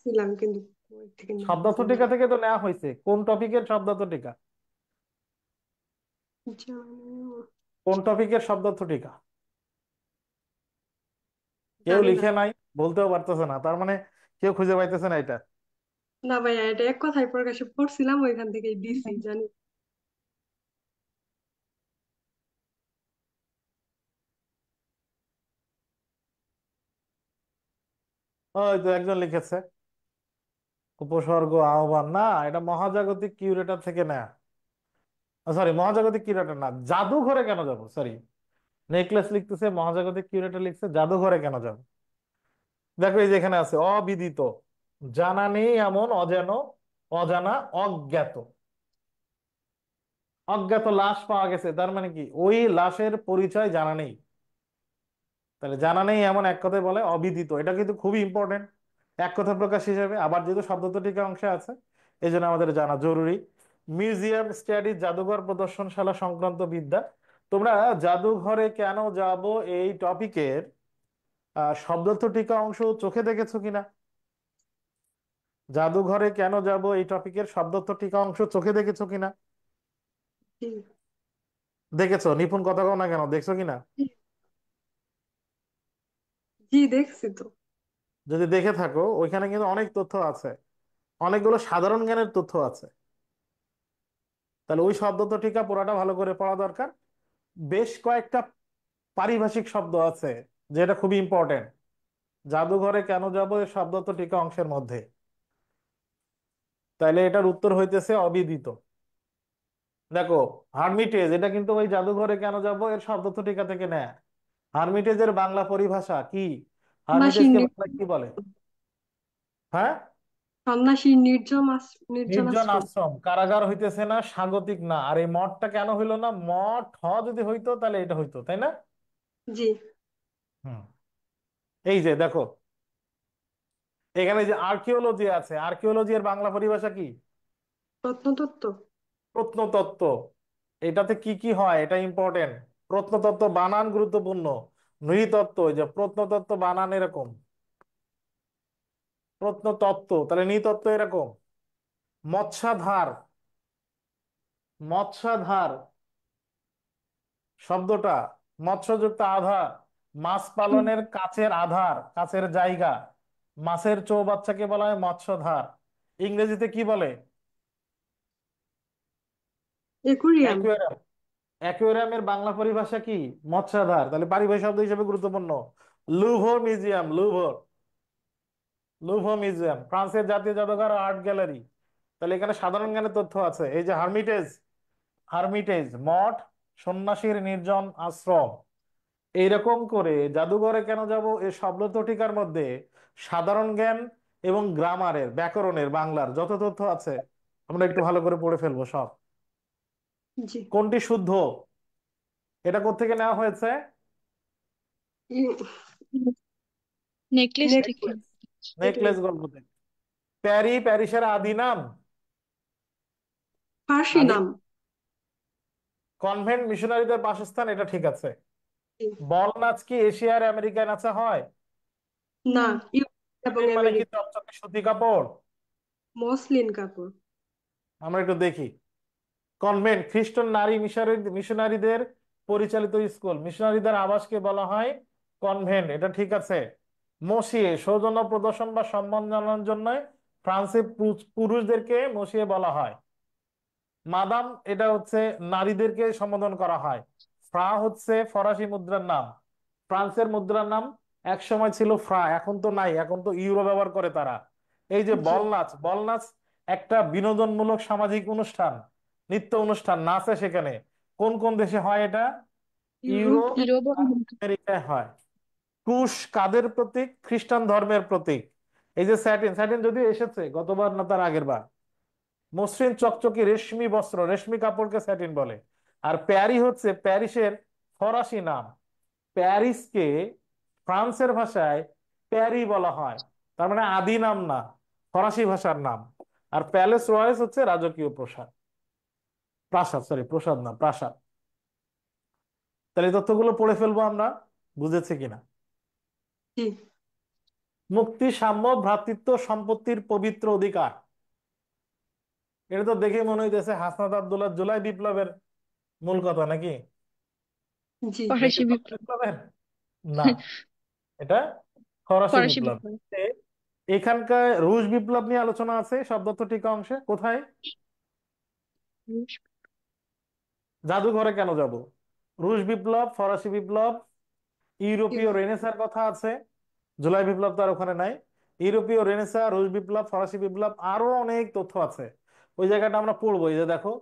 ছিলাম কিন্তু ওই থেকে না শব্দার্থ জানি। টিকা থেকে তো নেওয়া হয়েছে। কোন টপিকের শব্দার্থ টিকা? জানি কোন টপিকের শব্দার্থ টিকা? কেউ জানি না। লিখে নাই, বলতেও পারতেছে না, তার মানে কেউ খুঁজে পাইতেছে না এটা। না ভাইয়া, এটা এক কথায় প্রকাশে পড়ছিলাম, ওইখান থেকেই দিছি, জানি। ওই তো একজন লিখেছে, উপসর্গ আহ্বান না, এটা মহাজাগতিক কিউরেটার থেকে নেয়া। সরি, মহাজাগতিক কিউরেটার না, জাদুঘরে কেন যাব, সরি। নেকলেস লিখতেছে, মহাজাগতিক কিউরেটার লিখছে জাদুঘরে কেন যাব। দেখো এই যেখানে আছে অবিদিত, জানা নেই এমন, অজানো, অজানা, অজ্ঞাত। অজ্ঞাত লাশ পাওয়া গেছে, তার মানে কি ওই লাশের পরিচয় জানা নেই। তাহলে জানা নেই এমন এক কথায় বলে অবিদিত। এটা কিন্তু খুবই ইম্পর্টেন্ট এক কথা প্রকাশ হিসেবে, আবার যেহেতু শব্দটিকা অংশে আছে, এই জন্য আমাদের জানা জরুরি। মিউজিয়াম, স্টাডি, জাদুঘর, প্রদর্শনশালা সংক্রান্ত বিদ্যা। তোমরা জাদুঘরে কেন যাব এই টপিকের শব্দত্ব টিকা অংশ চোখে দেখেছো কিনা? জাদুঘরে কেন যাব এই টপিকের শব্দত্ব টিকা অংশ চোখে দেখেছো কিনা? জি। দেখেছো? নিপুণ কথা কও না কেন, দেখছো কিনা? জি, দেখছি তো। যদি দেখে থাকো, ওইখানে কিন্তু অনেক তথ্য আছে, অনেকগুলো সাধারণ জ্ঞানের তথ্য আছে। তাহলে ওই শব্দ তো টিকা পুরাটা ভালো করে পড়া দরকার। বেশ কয়েকটা পারিভাষিক শব্দ আছে যেটা খুবই ইম্পর্টেন্ট জাদুঘরে কেন যাব এই শব্দ তো টিকা অংশের মধ্যে। তাহলে এটার উত্তর হইতেছে অবিদিত। দেখো, হার্মিটেজ, এটা কিন্তু ওই জাদুঘরে কেন যাব এর শব্দথটিকা থেকে নেয়। হার্মিটেজের বাংলা পরিভাষা কি? সন্ন্যাসী হার্মিটেজকে বাংলা কি বলে? হ্যাঁ, সন্ন্যাসী নির্জন নির্জন আশ্রম। আশ্রম। কারাগার হইতেছে না, স্বাগতিক না। আর এই মঠটা কেন হইলো না? মঠ যদি হইতো তাহলে এটা হইতো, তাই না? জি। হুম। এই যে দেখো, এখানে যে আর্কিওলজি আছে, আর্কিওলজি এর বাংলা পরিভাষা কি? প্রত্নতত্ত্ব। প্রত্নতত্ত্ব। এটাতে কি কি হয় এটা ইম্পর্টেন্ট। প্রত্নতত্ত্ব বানান গুরুত্বপূর্ণ। নৃতত্ত্ব, এই যে প্রত্নতত্ত্ব বানান এরকম, প্রত্নতত্ত্ব তাহলে নৃতত্ত্ব এরকম। মৎস্যাধার, মৎস্যাধার শব্দটা মৎস্যযুক্ত আধার, মাছ পালনের কাছের আধার, কাছের জায়গা। মাছের চৌবাচ্চাকে বলা হয় মৎস্যধার। ইংরেজিতে কি বলে? একুরিয়াম। অ্যাকুয়ারিয়াম। অ্যাকুয়ারিয়ামের বাংলা পরিভাষা কি? মৎস্যাধার। তাহলে পারিভাষিক শব্দ হিসেবে গুরুত্বপূর্ণ। Louvre museum, Louvre, Louvre museum ফ্রান্সের জাতীয় জাদুঘর, আর্ট গ্যালারি। তাহলে এখানে সাধারণ জ্ঞানের তথ্য আছে। এই যে হার্মিটেজ, হার্মিটেজ মঠ, সন্ন্যাসীর নির্জন আশ্রম। এইরকম করে জাদুঘরে কেন যাব এই শব্দটীকার মধ্যে সাধারণ জ্ঞান এবং গ্রামারের, ব্যাকরণের, বাংলার যত তথ্য আছে আমরা একটু ভালো করে পড়ে ফেলবো সব। জি। কোনটি শুদ্ধ? এটা কোত্থেকে নেওয়া হয়েছে? নেকলেস থেকে। নেকলেস। নেকলেস গল্প থেকে। প্যারি, প্যারিসের আদি নাম? ফার্সি আদি নাম। কনভেন্ট মিশনারিদের বাসস্থান, এটা ঠিক আছে। জি। বল নাচ কি এশিয়ার আমেরিকায় নাচা হয়? না, না। ইউরোপ এবং মসলিন মানে কি আমেরিকা। চকচকে সুতি কাপড়? মসলিন কাপড়। আমরা একটু দেখি। কনভেন্ট খ্রিস্টান নারী মিশনারিদের পরিচালিত স্কুল, মিশনারিদের আবাসকে বলা হয় কনভেন্ট, এটা ঠিক আছে। মসিয়ে সৌজন্য প্রদর্শন বা সম্মান জানানোর জন্য ফ্রান্সে পুরুষদেরকে মসিয়ে বলা হয়। মাদাম, এটা হচ্ছে নারীদেরকে সম্বোধন করা হয়। ফ্রা হচ্ছে ফরাসি মুদ্রার নাম। ফ্রান্সের মুদ্রার নাম এক সময় ছিল ফ্রা, এখন তো নাই, এখন তো ইউরো ব্যবহার করে তারা। এই যে জি। বল নাচ, বল নাচ একটা বিনোদনমূলক সামাজিক অনুষ্ঠান, নৃত্য অনুষ্ঠান, নাচে সেখানে। কোন কোন দেশে হয় এটা? ইউরোপ ইউরোপ ইউরোপ আর আমেরিকায় হয়। ক্রুশ কাদের প্রতীক? খ্রিস্টান ধর্মের প্রতীক। এই যে স্যাটিন, স্যাটিন যদিও এসেছে গতবার না তার আগের বার। মসৃণ চকচকে রেশমি বস্ত্র, রেশমি কাপড়কে স্যাটিন বলে। আর প্যারি হচ্ছে প্যারিসের ফরাসি নাম। প্যারিসকে ফ্রান্সের ভাষায় প্যারি বলা হয়, তার মানে আদি নাম না, ফরাসি ভাষার নাম। আর প্যালেস রয়েস হচ্ছে রাজকীয় প্রাসাদ, প্রাসাদ, সরি প্রাসাদ না, প্রাসাদ। তাহলে এই তথ্যগুলো পড়ে ফেলবো আমরা, বুঝেছে কিনা? জি। মুক্তি, সাম্য, ভ্রাতৃত্ব, সম্পত্তির পবিত্র অধিকার। এটা তো দেখে মনে হইতেছে হাসনাত আব্দুল্লাহ জুলাই বিপ্লবের মূল কথা নাকি? জি। ফরাসি ব্যক্তিগত বিপ্লব। বিপ্লবের না, এটা ফরাসি ফরাসি বিপ্লব। বিপ্লব। এখানকার রুশ বিপ্লব নিয়ে আলোচনা আছে শব্দত্ব টিকা অংশে। কোথায়? রুশ। জাদুঘরে কেন যাব? রুশ বিপ্লব, ফরাসি বিপ্লব, ইউরোপীয় ইউরোপ। রেনেসার কথা আছে। জুলাই বিপ্লব তো আর ওখানে নাই। ইউরোপীয় রেনেসা, রুশ বিপ্লব, ফরাসি বিপ্লব, আরো অনেক তথ্য আছে। ওই জায়গাটা আমরা পড়বো। এই যে দেখো,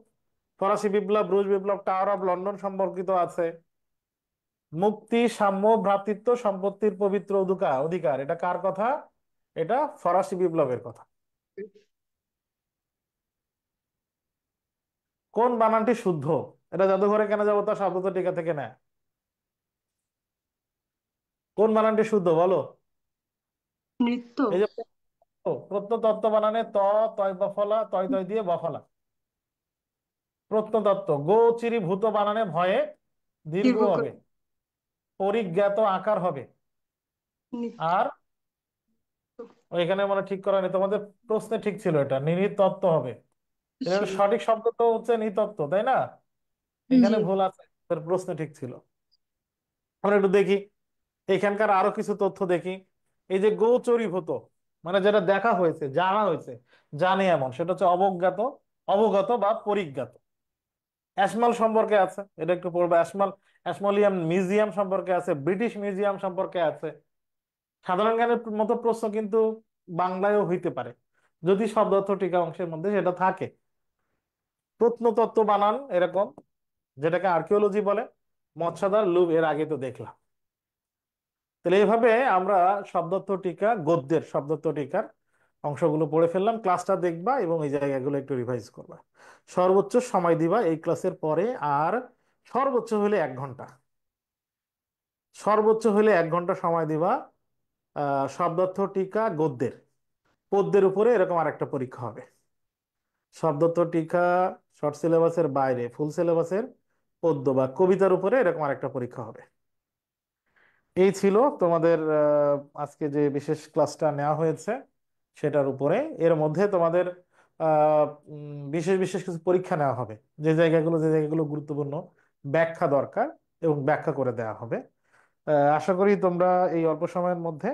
ফরাসি বিপ্লব, রুশ বিপ্লব, টাওয়ার অফ লন্ডন সম্পর্কিত আছে। মুক্তি, সাম্য, ভ্রাতৃত্ব, সম্পত্তির পবিত্র অধিকার, অধিকার, এটা কার কথা? এটা ফরাসি বিপ্লবের কথা। কোন বানানটি শুদ্ধ? এটা জাদুঘরে কেন যাবো তার শব্দ টিকা থেকে নেয়। কোন বানানটি শুদ্ধ বলো? নৃত্য। এই যে প্রত্নতত্ত্ব বানানে ত, তয় বফলা, তয় তয় দিয়ে বফলা। প্রত্নতত্ত্ব গো চিরি ভূত বানানে ভয়ে দীর্ঘ দীর্ঘ হবে, পরিজ্ঞাত আকার হবে। নৃত্য। আর এখানে মানে ঠিক করা নেই, তোমাদের প্রশ্নে ঠিক ছিল, এটা নৃতত্ত্ব হবে। এটা ছিল। সঠিক শব্দ তো হচ্ছে নৃতত্ত্ব, তাই না? জি। এখানে ভুল আছে, তোর প্রশ্ন ঠিক ছিল। আমরা একটু দেখি এখানকার আরো কিছু তথ্য দেখি। এই যে গোচরীভূত মানে যেটা দেখা হয়েছে, জানা হয়েছে, জানে এমন, সেটা হচ্ছে অবজ্ঞাত, অবগত বা পরিজ্ঞাত। অ্যাসমাল সম্পর্কে আছে, এটা একটু পড়বে। অ্যাসমাল, অ্যাসমলিয়াম মিউজিয়াম সম্পর্কে আছে, ব্রিটিশ মিউজিয়াম সম্পর্কে আছে। সাধারণ জ্ঞানের মতো প্রশ্ন কিন্তু বাংলায়ও হইতে পারে। যদি শব্দার্থ টিকা অংশের মধ্যে সেটা থাকে। প্রত্নতত্ত্ব বানান এরকম, যেটাকে আর্কিওলজি বলে, মৎস্যাদার লুপ এর আগে তো দেখলাম। তাহলে এইভাবে আমরা শব্দার্থ টিকা, গদ্যের শব্দার্থ টিকার অংশগুলো পড়ে ফেললাম। ক্লাসটা দেখবা এবং এই জায়গাগুলো একটু রিভাইজ করবা। সর্বোচ্চ সময় দিবা এই ক্লাসের পরে, আর সর্বোচ্চ হলে 1 ঘন্টা, সর্বোচ্চ হলে 1 ঘন্টা সময় দিবা শব্দার্থ টিকা গদ্যের। পদ্যের উপরে এরকম আরেকটা পরীক্ষা হবে। শব্দার্থ টিকা শর্ট সিলেবাসের বাইরে ফুল সিলেবাসের পদ্য বা কবিতার উপরে এরকম আরেকটা পরীক্ষা হবে। এই ছিল তোমাদের আজকে যে বিশেষ ক্লাসটা নেওয়া হয়েছে সেটার উপরে। এর মধ্যে তোমাদের বিশেষ বিশেষ কিছু পরীক্ষা নেওয়া হবে, যে জায়গাগুলো গুরুত্বপূর্ণ, ব্যাখ্যা দরকার এবং ব্যাখ্যা করে দেওয়া হবে। আশা করি তোমরা এই অল্প সময়ের মধ্যে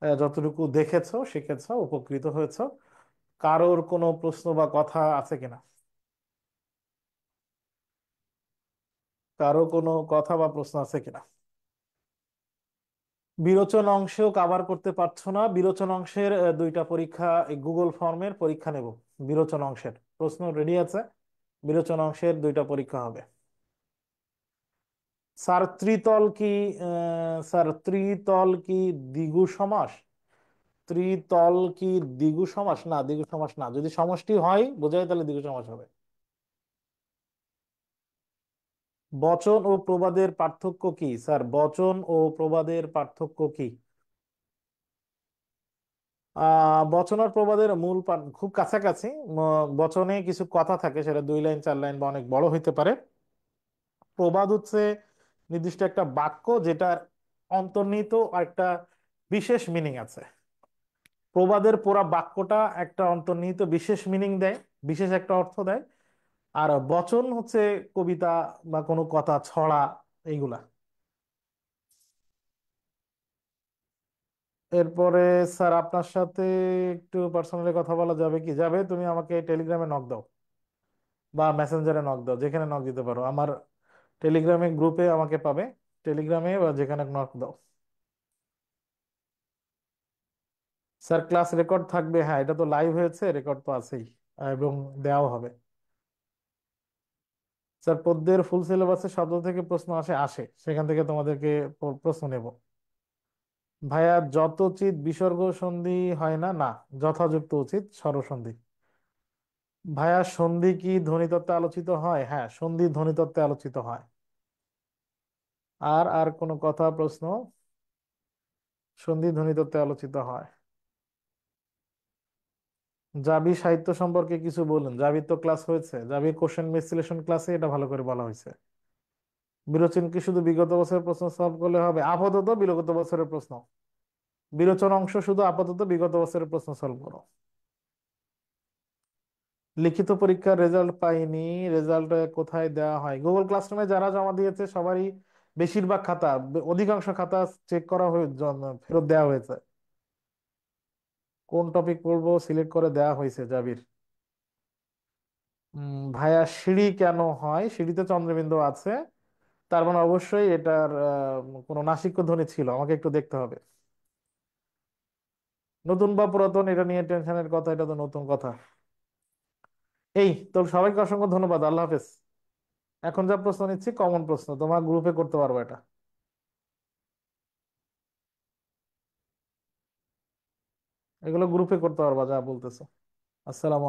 যতটুকু দেখেছো, শিখেছো, উপকৃত হয়েছো। কারোর কোনো প্রশ্ন বা কথা আছে কিনা? কারো কোনো কথা বা প্রশ্ন আছে কিনা? বিরোচন অংশেও কাভার করতে পারছো না? বিরোচন অংশের 2টা পরীক্ষা, গুগল ফর্মের পরীক্ষা নেব। বিরোচন অংশের প্রশ্ন রেডি আছে। বিরোচন অংশের 2টা পরীক্ষা হবে। স্যার ত্রিতল কি স্যার ত্রিতল কি দ্বিগু সমাস? ত্রিতল কি দ্বিগু সমাস? না, দ্বিগু সমাস না। যদি সমষ্টি হয় বোঝায় তাহলে দ্বিগু সমাস হবে। বচন ও প্রবাদের পার্থক্য কি? স্যার বচন ও প্রবাদের পার্থক্য কি? বচন আর প্রবাদের খুব কাছাকাছি। বচনে কিছু কথা থাকে, সেটা 2 লাইন 4 লাইন বা অনেক বড় হইতে পারে। প্রবাদ হচ্ছে নির্দিষ্ট একটা বাক্য যেটার অন্তর্নিহিত একটা বিশেষ মিনিং আছে। প্রবাদের পুরা বাক্যটা একটা অন্তর্নিহিত বিশেষ মিনিং দেয়, বিশেষ একটা অর্থ দেয়। আর বচন হচ্ছে কবিতা বা কোনো কথা, ছড়া, এইগুলা। এরপরে স্যার আপনার সাথে একটু পার্সোনালি কথা বলা যাবে কি? যাবে, তুমি আমাকে টেলিগ্রামে নক দাও বা মেসেঞ্জারে নক দাও, যেখানে নক দিতে পারো। আমার টেলিগ্রামে গ্রুপে আমাকে পাবে, টেলিগ্রামে বা যেখানে নক দাও। স্যার ক্লাস রেকর্ড থাকবে? হ্যাঁ, এটা তো লাইভ হয়েছে, রেকর্ড তো আছেই এবং দেওয়াও হবে। স্যার পদ্যের ফুল সিলেবাসে শব্দ থেকে প্রশ্ন আসে? আসে, সেখান থেকে তোমাদেরকে প্রশ্ন নেব। ভাইয়া যতোচিত বিসর্গ সন্ধি হয় না? না, যথাযুক্ত উচিত স্বরসন্ধি। ভাইয়া সন্ধি কি ধ্বনিতত্ত্বে আলোচিত হয়? হ্যাঁ, সন্ধি ধ্বনিতত্ত্বে আলোচিত হয়। আর আর কোনো কথা, প্রশ্ন? সন্ধি ধ্বনিতত্ত্বে আলোচিত হয়। জাবি সাহিত্য সম্পর্কে কিছু বলুন। জাবির তো ক্লাস হয়েছে, জাবির কোশ্চেন বিশ্লেষণ ক্লাসে এটা ভালো করে বলা হয়েছে। বিরোচন কি শুধু বিগত বছরের প্রশ্ন সলভ করলে হবে? আপাতত বিগত বছরের প্রশ্ন, বিরোচন অংশ শুধু আপাতত বিগত বছরের প্রশ্ন সলভ করো। লিখিত পরীক্ষার রেজাল্ট পাইনি, রেজাল্ট কোথায় দেওয়া হয়? গুগল ক্লাসরুমে যারা জমা দিয়েছে সবারই বেশিরভাগ খাতা, অধিকাংশ খাতা চেক করা হয়ে ফেরত দেওয়া হয়েছে। কোন টপিক পড়বো সিলেক্ট করে দেওয়া হয়েছে জাবির। ভাইয়া সিঁড়ি কেন হয়? সিঁড়িতে চন্দ্রবিন্দু আছে, তার মানে অবশ্যই এটার কোনো নাসিক্য ধ্বনি ছিল, আমাকে একটু দেখতে হবে। নতুন বা পুরাতন এটা নিয়ে টেনশনের কথা? এটা তো নতুন কথা। এই তো, সবাইকে অসংখ্য ধন্যবাদ, আল্লাহ হাফেজ। এখন যা প্রশ্ন নিচ্ছি কমন প্রশ্ন, তোমার গ্রুপে করতে পারবো এটা। এগুলো গ্রুপে করতে পারবা যা বলতেছো। আসসালামু